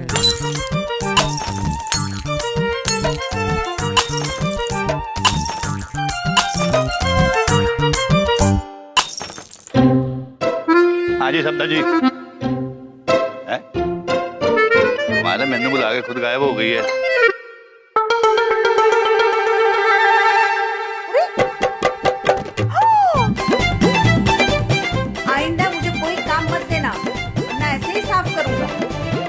हाँ जी समदन जी। हमारे मैंने बुला के खुद गायब हो गई है। आइंदा मुझे कोई काम मत देना, वरना ऐसे ही साफ करूंगा।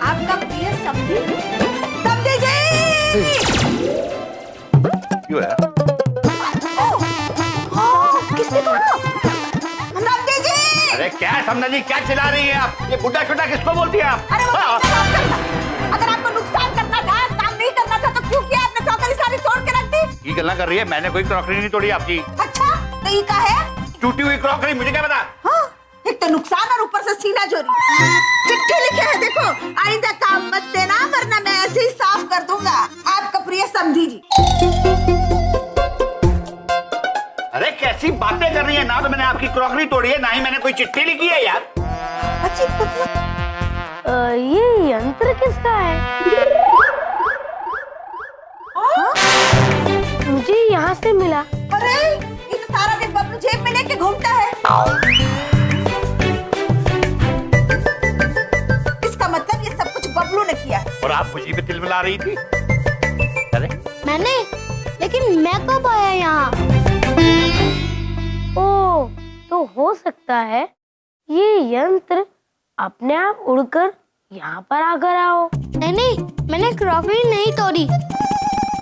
आपका प्रिय समधी जी। क्यों है? किसने कहा? समधी जी। अरे क्या समदन जी, क्या चिल्ला रही है आप? ये बुढ़ा छोटा किसको बोलती है आप? अरे वो मुझे माफ करना। अगर आपको नुकसान करना था, काम नहीं करना था, तो क्यों किया आपने? क्रॉकरी सारी तोड़ के रख दी। ये गल्ला कर रही है, मैंने कोई क्रॉकरी नहीं तोड़ी आपकी। अच्छा तो ये का है? टूटी हुई क्रॉकरी, मुझे क्या पता। हाँ, एक तो नुकसान और ऊपर से सीना चोरी। चिट्ठी लिखे है देखो, आइंदा काम मत देना वरना मैं ऐसे ही साफ कर दूंगा। आपका प्रिय समधी जी। अरे कैसी बातें कर रही है, ना तो मैंने आपकी क्रॉकरी तोड़ी है, ना ही मैंने कोई चिट्ठी लिखी है यार। ये यंत्र किसका है? मुझे यहाँ से मिला। अरे ये तो सारा दिन बबलू जेब में लेके घूमता है। इसका मतलब ये सब कुछ बबलू ने किया है। और आप मुझे पे तिलमिला रही थी। अरे मैंने, लेकिन मैं कब आया यहाँ? ओ, तो हो सकता है ये यंत्र अपने आप उड़कर यहाँ पर आकर आओ। नहीं, मैंने क्रॉकरी नहीं तोड़ी।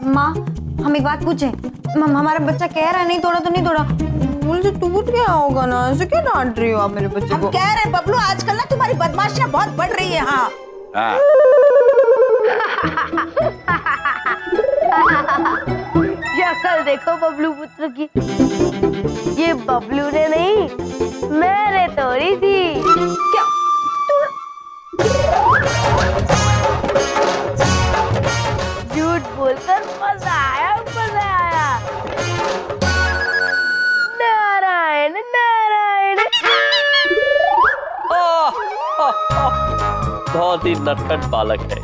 माँ हम एक बात पूछें, हमारा बच्चा कह रहा है नहीं तोड़ा तो नहीं तोड़ा, मुझे टूट गया होगा ना, ऐसे क्यों डांट रही हो आप मेरे बच्चे को? हम कह रहे बबलू आजकल ना तुम्हारी बदमाशियां बहुत बढ़ रही है। हाँ शक्ल देखो बबलू पुत्र की, ये बबलू ने नहीं मैंने तोड़ी थी। क्या झूठ बोलकर मजा आया, मजा आया। नारायण नारायण। बहुत ही नटखट बालक है।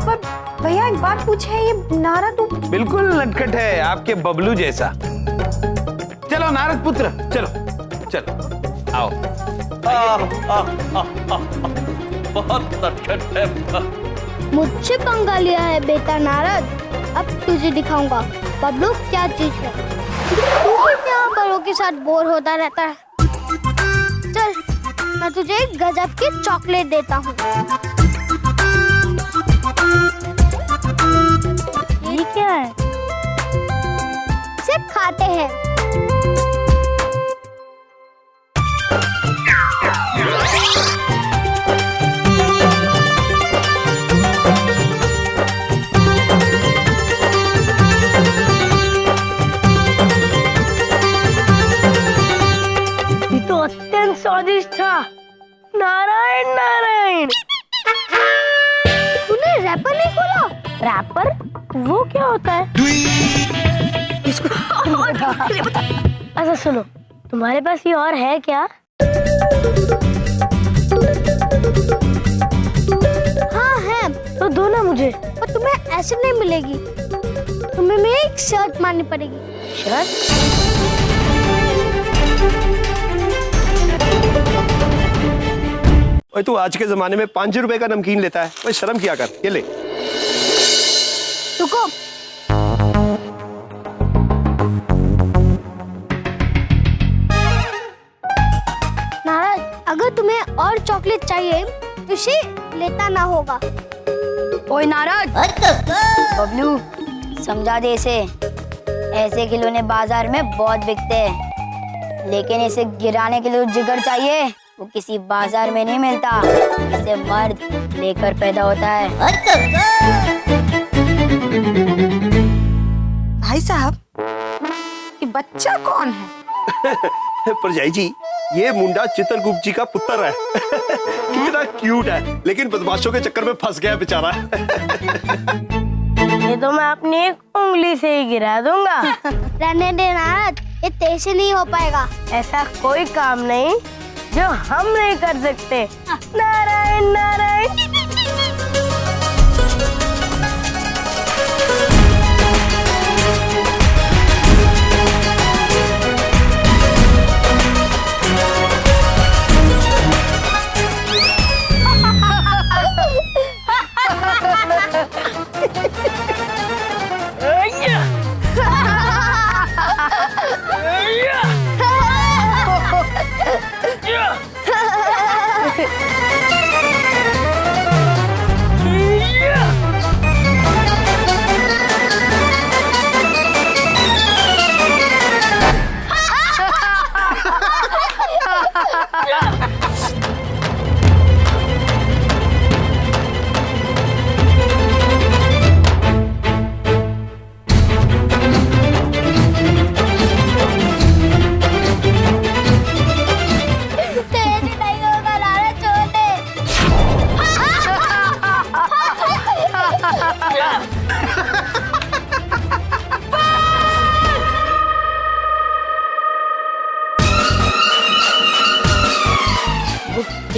पर भैया एक बात पूछे, ये नारा तो बिल्कुल नटखट है, आपके बबलू जैसा। चलो नारद पुत्र, चलो चलो आओ। बहुत नटखट है। मुझसे पंगा लिया है बेटा नारद, अब तुझे दिखाऊंगा बबलू क्या चीज है। तू भी क्या बड़ों के साथ बोर होता रहता है। चल मैं तुझे एक गजब की चॉकलेट देता हूँ। ये क्या है? सिर्फ खाते हैं। ये तो अत्यंत स्वादिष्ट था। नारायण नारायण। तूने रैपर नहीं खोला? रैपर वो क्या होता है? अच्छा सुनो, तुम्हारे पास ये और है क्या? हाँ है। तो दो ना मुझे। पर तुम्हें ऐसे नहीं मिलेगी, तुम्हें मेरी एक शर्ट मारनी पड़ेगी। शर्ट? ओए तू आज के जमाने में 5 रुपए का नमकीन लेता है, ओए शर्म किया कर। ये ले। रुको, नाराज, अगर तुम्हें और चॉकलेट चाहिए तो इसे लेता ना होगा। ओए नाराज, बबलू समझा दे इसे, ऐसे खिलौने बाजार में बहुत बिकते हैं, लेकिन इसे गिराने के लिए जिगर चाहिए, वो किसी बाजार में नहीं मिलता, इसे मर्द लेकर पैदा होता है। भाई साहब ये बच्चा कौन है? परजाई जी, ये मुंडा चित्रगुप्त जी का पुत्र है। कितना क्यूट है, लेकिन बदमाशों के चक्कर में फंस गया बेचारा। ये तो मैं अपनी एक उंगली से ही गिरा दूंगा। रहने दे नारद, ये तेज से नहीं हो पाएगा। ऐसा कोई काम नहीं जो हम नहीं कर सकते। नारायण नारायण।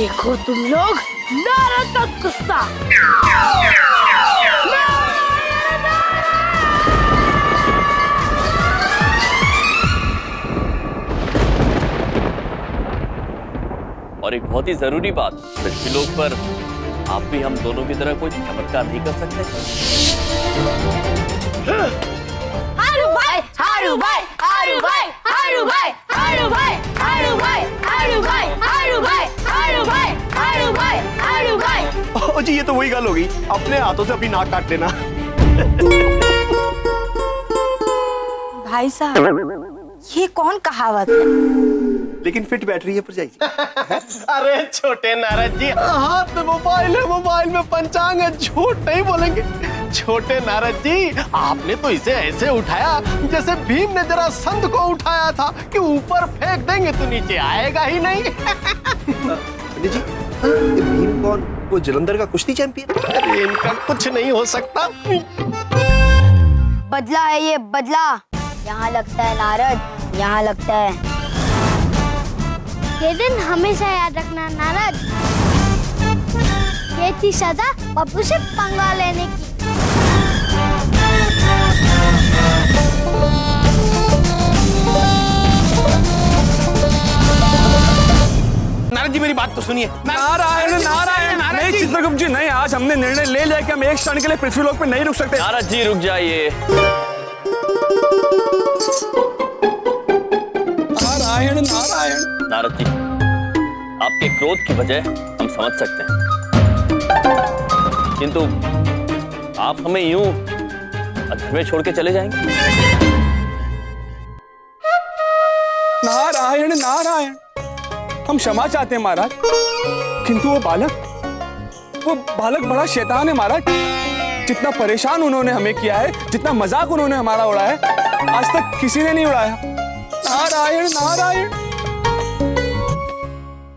देखो तुम लोग नारद का गुस्सा। और एक बहुत ही जरूरी बात, पृथ्वीलोक पर आप भी हम दोनों की तरह कोई चमत्कार नहीं कर सकते। हारू भाई, हारू भाई, हारू भाई, हारू भाई, हारू भाई, हारू भाई, हारू भाई, हारू भाई, हारू भाई, हारू भाई, हारू भाई। ओ जी, ये तो वही गल हो गई, अपने हाथों से अपनी नाक काट लेना। भाई साहब, ये कौन कहावत है? लेकिन फिट बैठ रही है पर जाइए। अरे छोटे नारद जी, हाथ में मोबाइल है, मोबाइल में पंचांग है, झूठ नहीं बोलेंगे। छोटे नारद जी, आपने तो इसे ऐसे उठाया जैसे भीम ने जरा संत को उठाया था कि ऊपर फेंक देंगे तो नीचे आएगा ही नहीं। पंडित जी, ये भीम कौन? वो जलंधर का कुश्ती चैंपियन? अरे इनका कुछ नहीं हो सकता। बदला है ये, बदला। यहाँ लगता है नारद, यहाँ लगता है। ये दिन हमेशा याद रखना नारद। ये थी सजा बब्लू से पंगा लेने की। नारद जी, मेरी बात तो सुनिए। नारायण नारायण। नहीं चित्रगुप्त जी, नहीं, आज हमने निर्णय ले लिया कि हम एक क्षण के लिए पृथ्वीलोक पे नहीं रुक सकते। नारद जी रुक जाइए। नारायण नारायण। नारद जी, आपके क्रोध की वजह हम समझ सकते हैं, किंतु आप हमें यूं अधर में छोड़ के चले जाएंगे? नारायण नारायण। हम क्षमा चाहते हैं महाराज, किंतु वो बालक बड़ा शैतान है महाराज। जितना परेशान उन्होंने हमें किया है, जितना मजाक उन्होंने हमारा उड़ाया है, आज तक किसी ने नहीं उड़ाया। नारायण नारायण।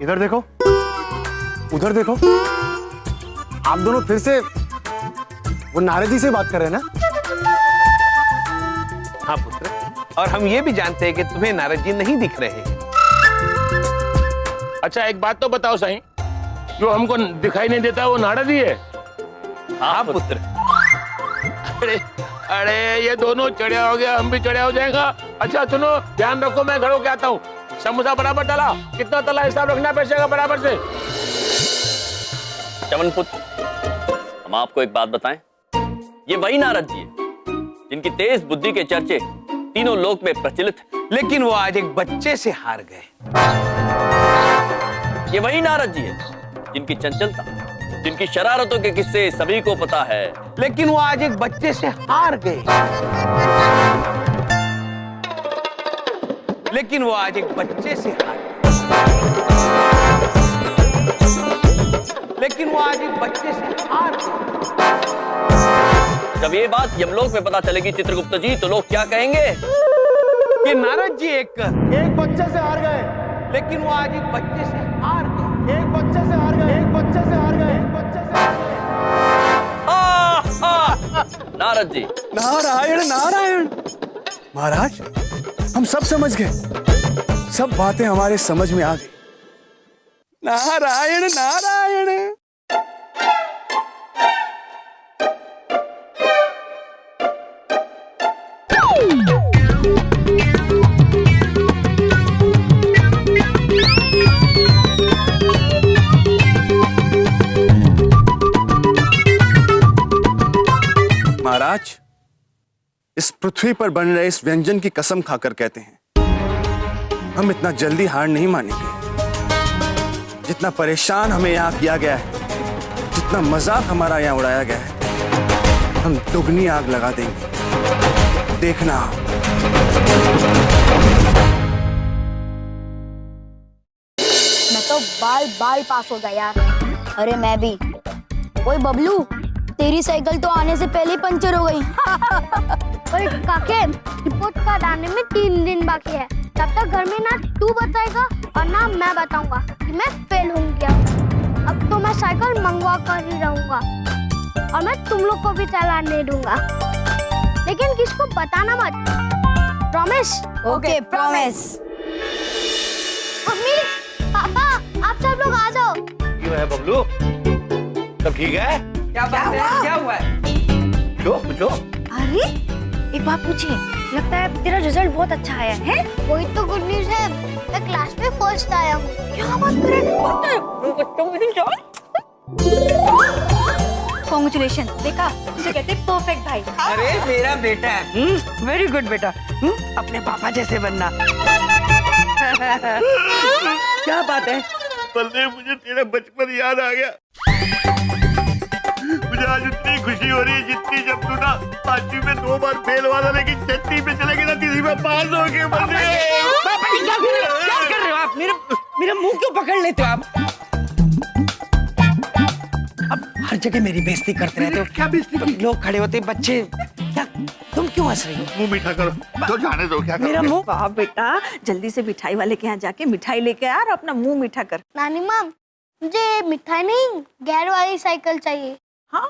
इधर देखो, उधर देखो, आप दोनों फिर से वो नारद जी से बात कर रहे हैं ना? हाँ पुत्र, और हम ये भी जानते हैं कि तुम्हें नारद जी नहीं दिख रहे। अच्छा एक बात तो बताओ सही, जो हमको दिखाई नहीं देता वो नारद ही है? हाँ पुत्र। अरे अरे ये दोनों चढ़िया हो गया, हम भी चढ़िया हो जाएगा। अच्छा सुनो, ध्यान रखो, मैं घर होके आता हूँ। समोसा बराबर तला, कितना तला हिसाब रखना पैसे का बराबर से। चमन पुत्र, हम आपको एक बात बताएं, ये वही नारद जी है जिनकी तेज बुद्धि के चर्चे तीनों लोक में प्रचलित है। लेकिन वो आज एक बच्चे से हार गए। ये वही नारद जी है जिनकी चंचलता, जिनकी शरारतों के किस्से सभी को पता है। लेकिन वो आज एक बच्चे से हार गए। लेकिन वो आज एक बच्चे से हार गए। लेकिन वो आज एक बच्चे से हार गए। जब ये बात यमलोक में पता चलेगी चित्रगुप्त जी, तो लोग क्या कहेंगे? कि नारद जी एक बच्चे से हार गए। लेकिन वो आज एक बच्चे से हार गए। एक बच्चे से हार गए, एक बच्चे से हार गए, एक बच्चे से हार गए। नारद जी। नारायण नारायण। महाराज, हम सब समझ गए, सब बातें हमारे समझ में आ गई। नारायण नारायण। महाराज, इस पृथ्वी पर बन रहे इस व्यंजन की कसम खाकर कहते हैं, हम इतना जल्दी हार नहीं मानेंगे। जितना परेशान हमें यहाँ किया गया है, जितना मजाक हमारा यहाँ उड़ाया गया है, हम दुगनी आग लगा देंगे, देखना। मैं तो बाल पास हो गया यार। अरे मैं भी। ओए बबलू, तेरी साइकिल तो आने से पहले ही पंचर हो गई। ओए काके, रिपोर्ट कार्ड आने में 3 दिन बाकी है। तब तक घर में ना तू बताएगा और ना मैं बताऊंगा कि मैं फेल हो गया। अब तो मैं साइकिल मंगवा कर ही रहूंगा और मैं तुम लोग को भी चालान नहीं दूंगा, लेकिन किसको बताना मत। प्रॉमिस? Okay promise. मम्मी, पापा, आप सब लोग आ जाओ। बबलू सब ठीक है? क्या बात है? क्या हुआ है? पूछो। अरे एक बात पूछे, लगता है तेरा रिजल्ट बहुत अच्छा आया है? वही तो गुड न्यूज है, मैं क्लास में फर्स्ट आया हूँ। क्या बात कर रहे कॉन्ग्रेचुलेशन। देखा, उसे कहते परफेक्ट भाई। अरे मेरा बेटा है, वेरी गुड बेटा, अपने पापा जैसे बनना। क्या बात है? बल्ले मुझे तेरा बचपन याद आ गया। मुझे आज इतनी खुशी हो रही है जितनी जब तू ना 5वीं में 2 बार फेल हुआ था, लेकिन 6वीं में चले गए ना 3वीं में पास हो गए। बल्ले पापा जी क्या कर रहे हो आप? मेरा मुंह क्यों पकड़ लेते हो आप? अब हर जगह मेरी बेइज्जती करते रहते हो। क्या बेइज्जती? लोग खड़े होते, बच्चे, क्या तुम क्यों हंस रही हो? मुंह मीठा करो तो जाने दो। क्या मेरा मुंह? वाह बेटा, जल्दी से मिठाई वाले के यहाँ जाके मिठाई लेके आ और अपना मुंह मीठा कर। नानी माँ, मुझे मिठाई नहीं, गियर वाली साइकिल चाहिए। हाँ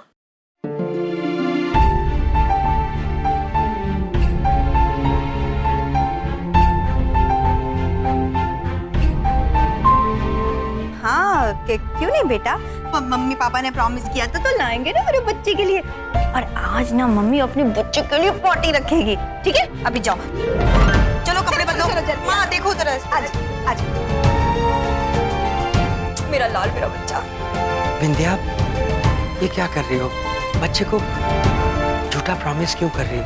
हाँ, क्यों नहीं बेटा, मम्मी पापा ने प्रॉमिस किया था तो लाएंगे ना मेरे बच्चे के लिए। और आज ना मम्मी अपने बच्चे के लिए पार्टी रखेगी, ठीक है? अभी जाओ, चलो कपड़े बदलो। माँ देखो जरा, आज आज मेरा लाल, मेरा बच्चा। बिंदिया, ये क्या कर रही हो? बच्चे को झूठा प्रॉमिस क्यों कर रही हो?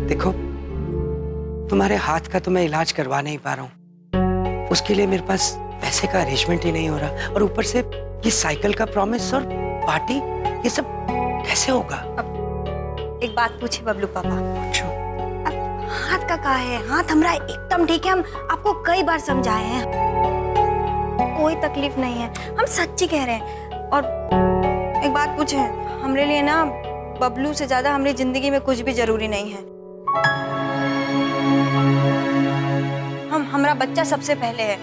देखो, तुम्हारे हाथ का तो मैं इलाज करवा नहीं पा रहा हूँ, उसके लिए मेरे पास पैसे का अरेंजमेंट ही नहीं हो रहा, और ऊपर से ये साइकिल का प्रॉमिस और पार्टी, ये सब कैसे होगा? अब एक बात पूछे बबलू पापा। हाथ का कहा है? हाथ हमारा एकदम ठीक है, हम आपको कई बार समझाए हैं, कोई तकलीफ नहीं है, हम सच्ची कह रहे हैं। और एक बात पूछे, हमरे लिए ना बबलू से ज्यादा हमारी जिंदगी में कुछ भी जरूरी नहीं है। हमारा बच्चा सबसे पहले है।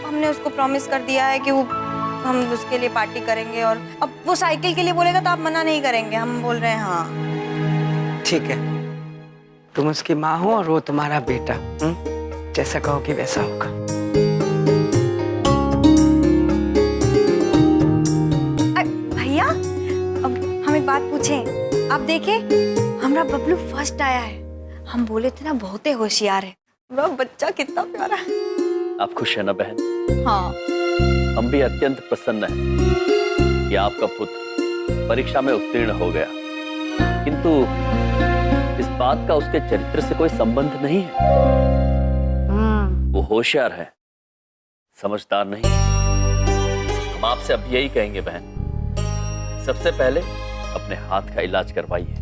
हमने उसको प्रॉमिस कर दिया है कि हम उसके लिए पार्टी करेंगे, और अब वो साइकिल के लिए बोलेगा तो आप मना नहीं करेंगे। हम बोल रहे हैं हाँ। ठीक है, तुम उसकी माँ हो और वो तुम्हारा बेटा, जैसा कहोगे वैसा होगा। भैया, अब हम एक बात पूछें, आप देखे हमारा बबलू फर्स्ट आया है। हम बोले थे ना बहुत ही होशियार है, वह बच्चा कितना प्यारा है। आप खुश है ना बहन? हाँ, हम भी अत्यंत प्रसन्न हैं कि आपका पुत्र परीक्षा में उत्तीर्ण हो गया, किंतु इस बात का उसके चरित्र से कोई संबंध नहीं है। वो होशियार है, समझदार नहीं। हम आपसे अब यही कहेंगे बहन, सबसे पहले अपने हाथ का इलाज करवाइए।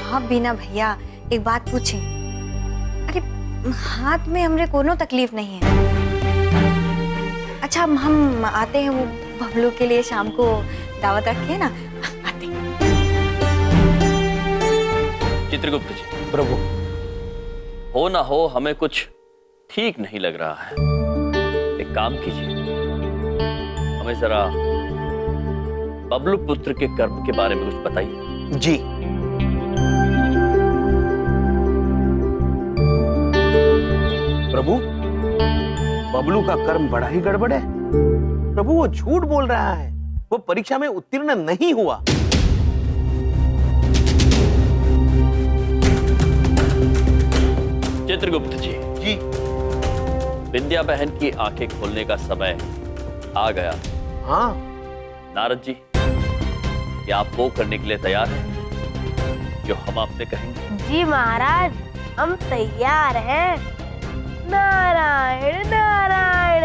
हाँ बीना भैया, एक बात पूछें, अरे हाथ में हमरे कोनो तकलीफ नहीं है। अच्छा, हम आते हैं, वो बबलू के लिए शाम को दावत रखे ना, आते हैं। चित्रगुप्त जी, प्रभु, हो ना हो हमें कुछ ठीक नहीं लग रहा है। एक काम कीजिए, हमें जरा बबलू पुत्र के कर्म के बारे में कुछ बताइए। जी। प्रभु, बबलू का कर्म बड़ा ही गड़बड़ है। प्रभु, वो झूठ बोल रहा है, वो परीक्षा में उत्तीर्ण नहीं हुआ। चित्रगुप्त जी, विंध्या बहन की आंखें खोलने का समय आ गया। हाँ। नारद जी, क्या आप वो करने के लिए तैयार हैं जो हम आपसे कहेंगे? जी महाराज, हम तैयार हैं। नारायण नारायण।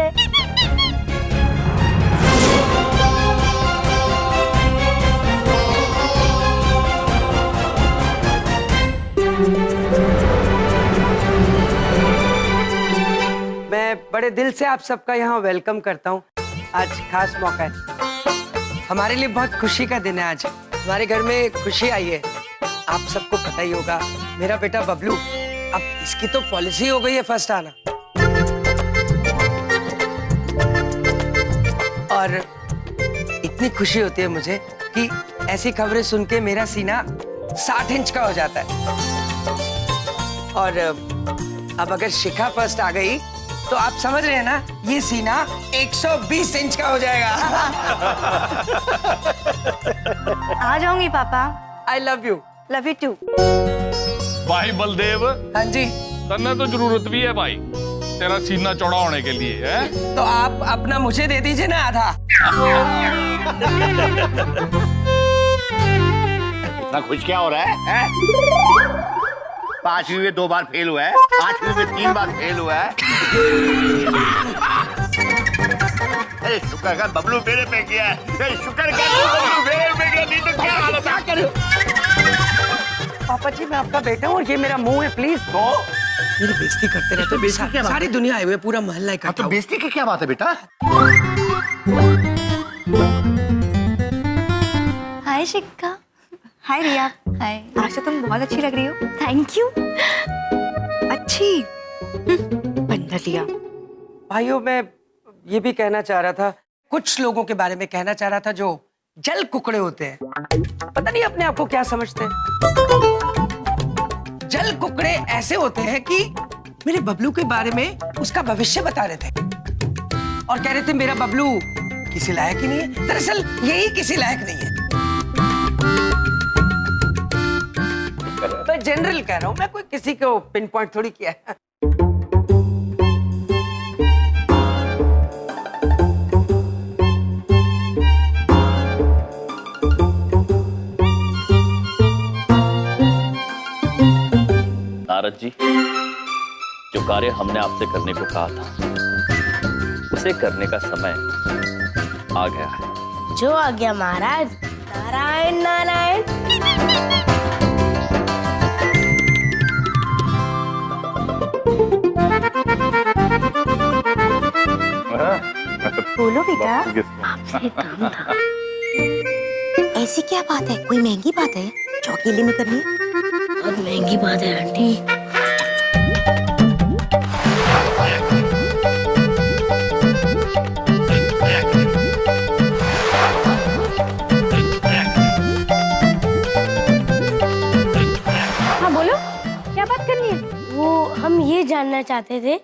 मैं बड़े दिल से आप सबका यहाँ वेलकम करता हूँ। आज खास मौका है, हमारे लिए बहुत खुशी का दिन है। आज हमारे घर में खुशी आई है। आप सबको पता ही होगा, मेरा बेटा बबलू, अब इसकी तो पॉलिसी हो गई है फर्स्ट आना, और इतनी खुशी होती है मुझे कि ऐसी खबरें सुन के मेरा सीना 60 इंच का हो जाता है। और अब अगर शिखा फर्स्ट आ गई तो आप समझ रहे हैं ना, ये सीना 120 इंच का हो जाएगा। आ जाऊंगी पापा। I love you. Love you too. भाई बलदेव, हाँ जी। तन्ने तो जरूरत भी है भाई तेरा सीना चौड़ा होने के लिए, है? तो आप अपना मुझे दे दीजिए ना आधा। इतना खुश क्या हो रहा है? 5वीं में 2 बार फेल हुआ है, 8वीं में 3 बार फेल हुआ है। अरे शुक्र कर बबलू मेरे पे गया है। शुक्र कर बबलू मेरे पे गया, नहीं तो क्या हालत है? पापा जी मैं आपका बेटा हूँ और ये मेरा मुंह है, प्लीज। तो मेरी बेइज्जती करते रहते हो। बेइज्जती क्या बात है? सारी दुनिया आए हुए, पूरा मोहल्ला इकट्ठा। तो बेइज्जती की क्या बात है बेटा? हाय शिक्का। हाय रिया। हाय। आज तो तुम बहुत अच्छी लग रही हो। Thank you. अच्छी। बंदर लिया। भाइयों मैं ये भी कहना चाह रहा था, कुछ लोगों के बारे में कहना चाह रहा था जो जल कुकड़े होते हैं। पता नहीं अपने आप को क्या समझते हैं। जल कुकड़े ऐसे होते हैं कि मेरे बबलू के बारे में उसका भविष्य बता रहे थे और कह रहे थे मेरा बबलू किसी लायक ही नहीं है। दरअसल यही किसी लायक नहीं है। मैं जनरल कह रहा हूं, मैं कोई किसी को पिन पॉइंट थोड़ी किया है। नारद जी, जो कार्य हमने आपसे करने को कहा था उसे करने का समय आ गया है। जो आ गया महाराज। नारायण नारायण। बोलो बेटा। आपसे एक काम था। ऐसी क्या बात है? कोई महंगी बात है जो अकेले में करनी है? बहुत महंगी बात है आंटी। हाँ बोलो, क्या बात करनी है? वो हम ये जानना चाहते थे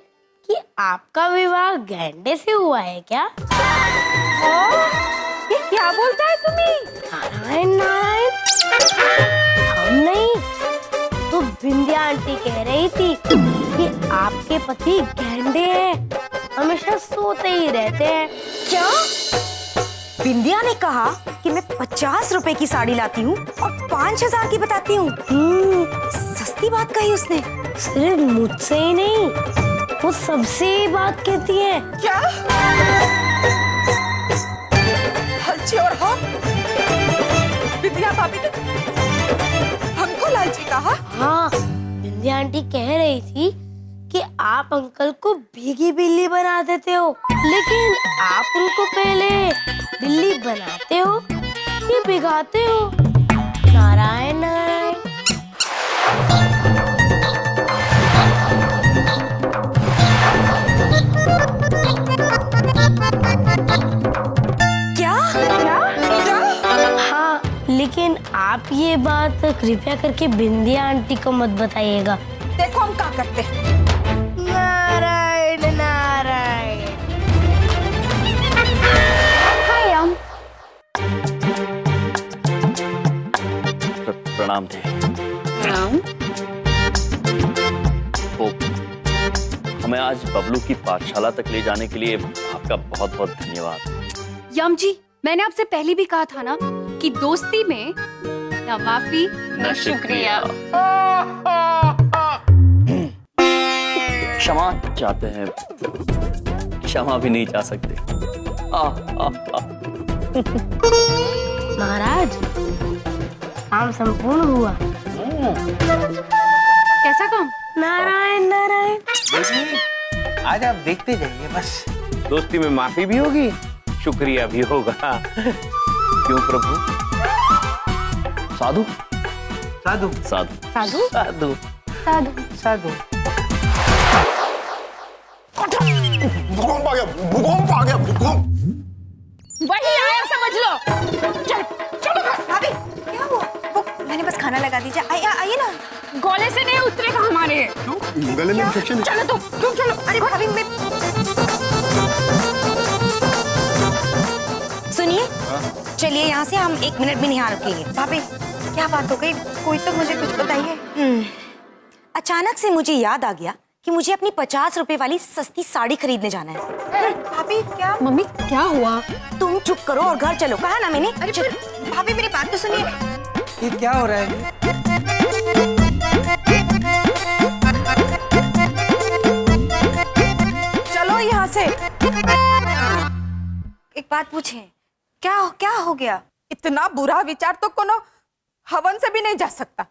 कि आपका विवाह गैंडे से हुआ है क्या? ये क्या बोलता है तुम्हें? नारायण नारायण। हम नहीं तो बिंदिया आंटी कह रही थी कि आपके पति गैंडे हैं, हमेशा सोते ही रहते हैं। क्या? बिंदिया ने कहा कि मैं 50 रुपए की साड़ी लाती हूँ और 5000 की बताती हूँ। सस्ती बात कही उसने। सिर्फ मुझसे ही नहीं, वो सबसे ही बात कहती है। क्या? हलची और हम? बिंदिया भाभी ने हमको लालची कहा? हाँ, बिंदिया आंटी कह रही थी कि आप अंकल को भीगी बिल्ली बना देते हो, लेकिन आप उनको पहले बिल्ली बनाते हो कि भिगाते हो? नारायण नारायण। क्या? हाँ, लेकिन आप ये बात कृपया करके बिंदिया आंटी को मत बताइएगा। देखो हम क्या करते हैं। नारायण नारायण। हाय हम। प्रणाम थे। प्रणाम। हमें आज बबलू की पाठशाला तक ले जाने के लिए आपका बहुत बहुत धन्यवाद। यम जी, मैंने आपसे पहले भी कहा था ना कि दोस्ती में न माफी न शुक्रिया। क्षमा चाहते हैं, क्षमा भी नहीं चाह सकते। महाराज, काम संपूर्ण हुआ। कैसा काम? नारायण नारायण। आज आप देखते जाइए, बस दोस्ती में माफी भी होगी, शुक्रिया भी होगा। क्यों प्रभु? साधु साधु साधु साधु साधु साधु साधु। भूकंप आ गया, भूकंप आ गया, भूकंप। वही आया, समझ लो। चल चलो भाभी क्या हुआ? वो मैंने बस खाना लगा दीजिए। आइए ना। गोले से नहीं उतरेगा हमारे। गले में इंफेक्शन है। चलो तुम चलो। अरे भाभी मैं चलिए यहाँ से, हम 1 मिनट भी नहीं यहाँ रुकेंगे। भाभी क्या बात हो गई, कोई तो मुझे कुछ बताइए। अचानक से मुझे याद आ गया कि मुझे अपनी 50 रुपए वाली सस्ती साड़ी खरीदने जाना है। भाभी क्या? मम्मी क्या हुआ? तुम चुप करो और घर चलो, कहा ना मैंने। अरे भाभी मेरी बात तो सुनिए। ये क्या हो रहा है? चलो यहाँ से। एक बात पूछें, क्या हो गया? इतना बुरा विचार तो कोनो हवन से भी नहीं जा सकता।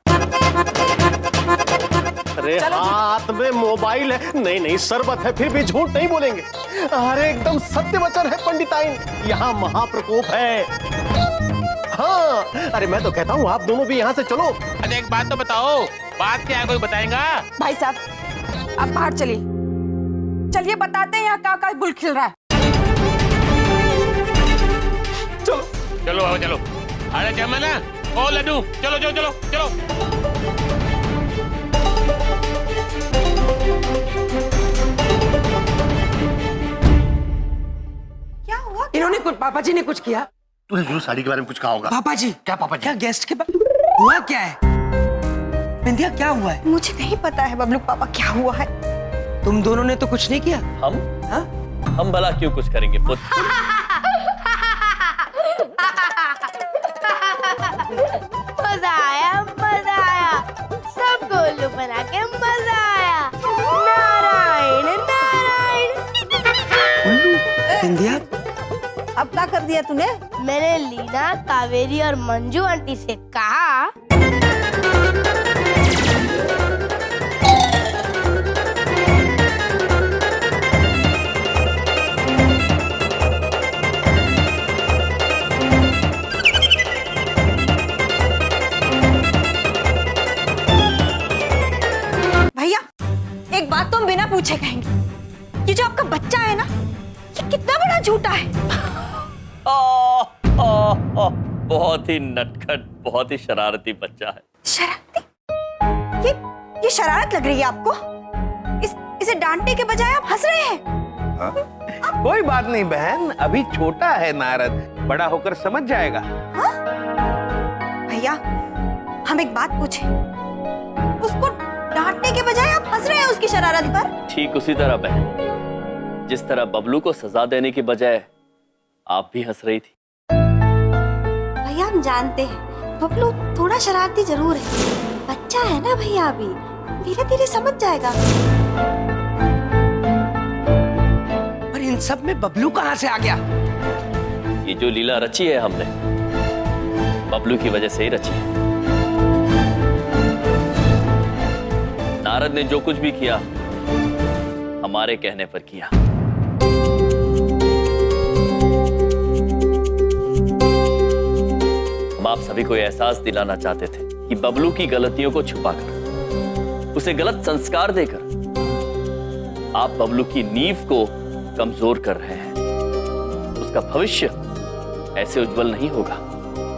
अरे हाथ में मोबाइल है, नहीं शरबत है, फिर भी झूठ नहीं बोलेंगे। अरे एकदम सत्य वचन है पंडिताइन, यहाँ महाप्रकोप है। हाँ, अरे मैं तो कहता हूँ आप दोनों भी यहाँ से चलो। अरे एक बात तो बताओ, बात क्या है, कोई बताएगा? भाई साहब आप बाहर चलिए बताते हैं यहाँ का गुल खिल रहा है। चलो चलो बाबा चलो। अरे जमाना ओ लड्डू, चलो चलो चलो चलो। क्या हुआ? इन्होंने कुछ, पापा जी ने कुछ किया? तूने जरूर साड़ी के बारे में कुछ कहा होगा। पापा जी क्या पापा जी? क्या गेस्ट के हुआ क्या है? बिंदिया क्या हुआ है? मुझे नहीं पता है बबलू पापा, क्या हुआ है? तुम दोनों ने तो कुछ नहीं किया। हम भला क्यों कुछ करेंगे पुत्र? मजा आया, सबको उल्लू बना के मजा आया। नारायण नारायण। बिंदिया अब क्या कर दिया तूने? मैंने लीना, कावेरी और मंजू आंटी से कहा भैया एक बात तो हम बिना पूछे कहेंगे, ये जो आपका बच्चा है ना, ये कितना बड़ा झूठा है। बहुत ही नटखट, बहुत ही शरारती बच्चा है। शरारती? ये शरारत लग रही है आपको? इसे डांटने के बजाय आप हंस रहे हैं। कोई बात नहीं बहन, अभी छोटा है नारद, बड़ा होकर समझ जाएगा। भैया हम एक बात पूछे, उसको डांटने के बजाय आप हंस रहे हैं उसकी शरारत पर। ठीक उसी तरह बहन, जिस तरह बबलू को सजा देने की बजाय आप भी हंस रही थी। भैया हम जानते हैं बबलू थोड़ा शरारती जरूर है, बच्चा है ना भैया, अभी धीरे धीरे समझ जाएगा। पर इन सब में बबलू कहाँ से आ गया? ये जो लीला रची है हमने, बबलू की वजह से ही रची है। नारद ने जो कुछ भी किया हमारे कहने पर किया। हम आप सभी को एहसास दिलाना चाहते थे कि बबलू की गलतियों को छुपाकर, उसे गलत संस्कार देकर आप बबलू की नींव को कमजोर कर रहे हैं। उसका भविष्य ऐसे उज्जवल नहीं होगा।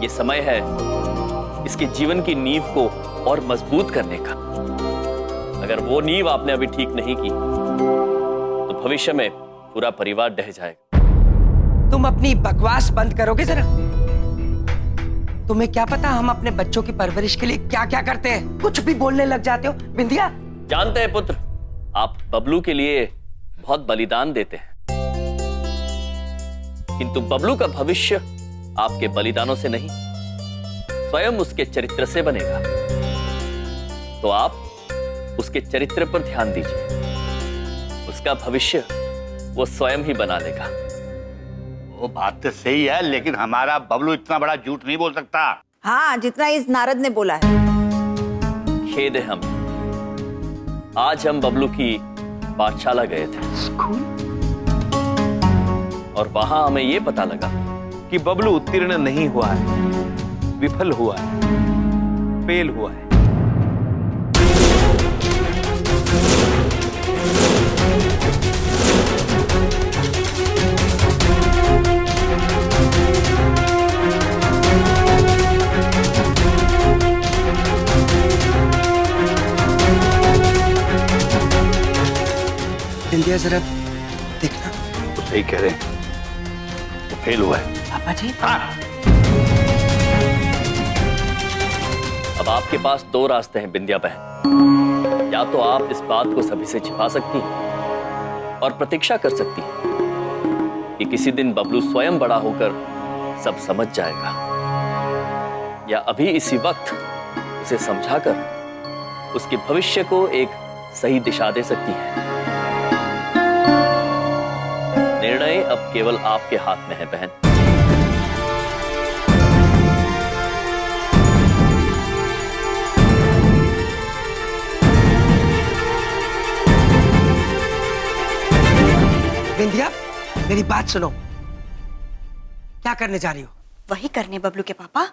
ये समय है इसके जीवन की नींव को और मजबूत करने का। अगर वो नींव आपने अभी ठीक नहीं की तो भविष्य में पूरा परिवार ढह जाएगा। तुम अपनी बकवास बंद करोगे जरा? तुम्हें क्या पता हम अपने बच्चों की परवरिश के लिए क्या क्या करते हैं? कुछ भी बोलने लग जाते हो। बिंदिया जानते हैं पुत्र, आप बबलू के लिए बहुत बलिदान देते हैं, किंतु बबलू का भविष्य आपके बलिदानों से नहीं, स्वयं उसके चरित्र से बनेगा। तो आप उसके चरित्र पर ध्यान दीजिए, उसका भविष्य वो स्वयं ही बना लेगा। वो बात तो सही है, लेकिन हमारा बबलू इतना बड़ा झूठ नहीं बोल सकता। हाँ, जितना इस नारद ने बोला है। खेद है हमें, आज हम बबलू की पाठशाला गए थे और वहां हमें यह पता लगा कि बबलू उत्तीर्ण नहीं हुआ है, विफल हुआ है, फेल हुआ है। बिंदिया जरा देखना। तो सही कह रहे हैं, फेल हुआ है। पापा जी। हाँ। अब आपके पास दो रास्ते हैं बिंदिया बहन। या तो आप इस बात को सभी से छिपा सकती हैं और प्रतीक्षा कर सकती हैं कि किसी दिन बबलू स्वयं बड़ा होकर सब समझ जाएगा, या अभी इसी वक्त उसे समझाकर उसके भविष्य को एक सही दिशा दे सकती है। निर्णय अब केवल आपके हाथ में है बहन। बिंदिया, मेरी बात सुनो। क्या करने जा रही हो? वही करने बबलू के पापा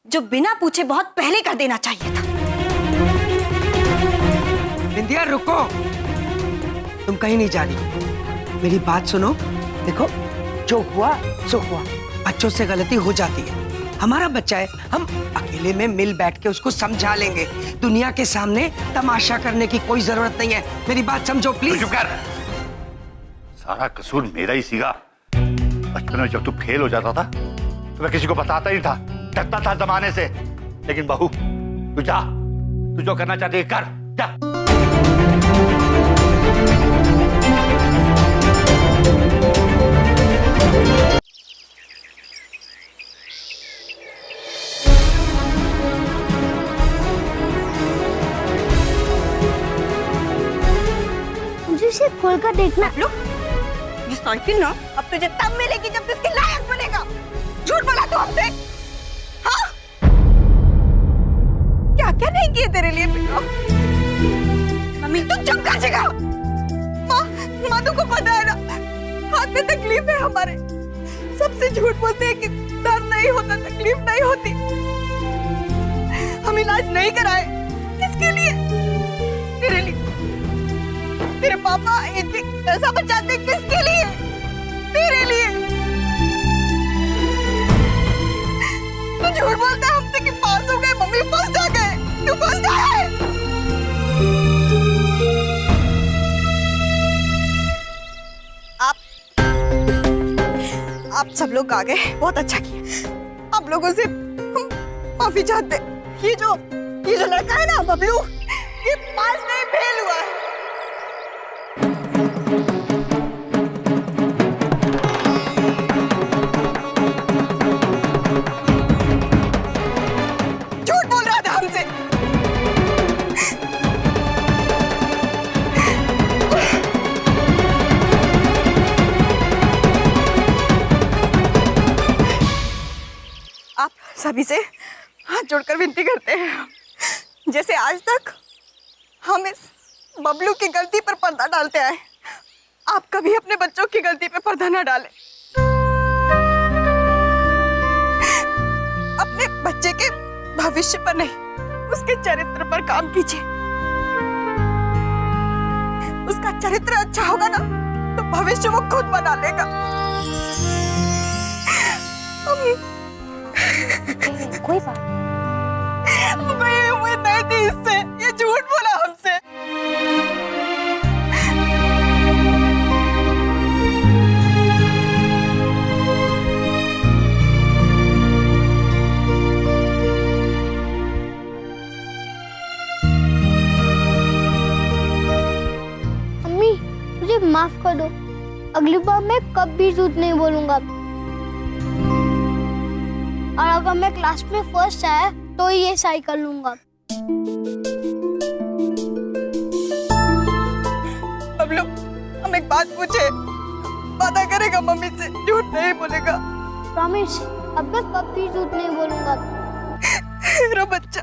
जो बिना पूछे बहुत पहले कर देना चाहिए था। बिंदिया रुको, तुम कहीं नहीं जा रही। मेरी बात सुनो। देखो, जो हुआ सो हुआ। बच्चों से गलती हो जाती है। हमारा बच्चा है, हम अकेले में मिल बैठ के उसको समझा लेंगे। दुनिया के सामने तमाशा करने की कोई जरूरत नहीं है। मेरी बात समझो प्लीज। चुप कर। सारा कसूर मेरा ही सीगा। बचपन में जब तू फेल हो जाता था तो मैं किसी को बताता ही था, डरता था जमाने से। लेकिन बहू, तू जा, तू जो करना चाहती है कर, जा। मुझे इसे खोलकर देखना। ये साइकिल ना अब तुझे तब मिलेगी जब तू इसके लायक बनेगा। झूठ बोला तू हमसे? हाँ? क्या क्या नहीं किए तेरे लिए बेटा? मम्मी तू चुप कर जगह। माँ तुमको पता है ना, हाथ में तकलीफ है हमारे। सबसे झूठ बोलते हैं कि दर्द नहीं होता, तकलीफ नहीं होती। हम इलाज नहीं कराए। किसके लिए? तेरे लिए। तेरे पापा इतनी पैसा बचाते किसके लिए? तेरे लिए। तू झूठ बोलता है हमसे कि पास हो गए, मम्मी फर्स्ट आ गए। तू फर्स्ट आया है। आप सब लोग आ गए, बहुत अच्छा किया। आप लोगों से माफी चाहते। ये जो लड़का है ना बबलू, ये पास नहीं फेल हुआ है। झूठ बोल रहा था हमसे। आप सभी से हाथ जोड़कर विनती करते हैं, जैसे आज तक हम इस बबलू की गलती पर पर्दा डालते आए, आप कभी अपने बच्चों की गलती पे पर्दा न डालें। अपने बच्चे के भविष्य पर नहीं, उसके चरित्र पर काम कीजिए। उसका चरित्र अच्छा होगा ना तो भविष्य वो खुद बना लेगा। कोई बात मैं उम्मीद नहीं थी इससे। ये झूठ बोला हमसे। मम्मी, मुझे माफ कर दो। अगली बार मैं कभी झूठ नहीं बोलूंगा। और अगर मैं क्लास में फर्स्ट आया तो ये साइकिल लूंगा। बबलू, हम एक बात पूछे, वादा करेगा मम्मी से, झूठ नहीं बोलेगा? प्रॉमिस, अब मैं कभी झूठ नहीं बोलूंगा। मेरा बच्चा।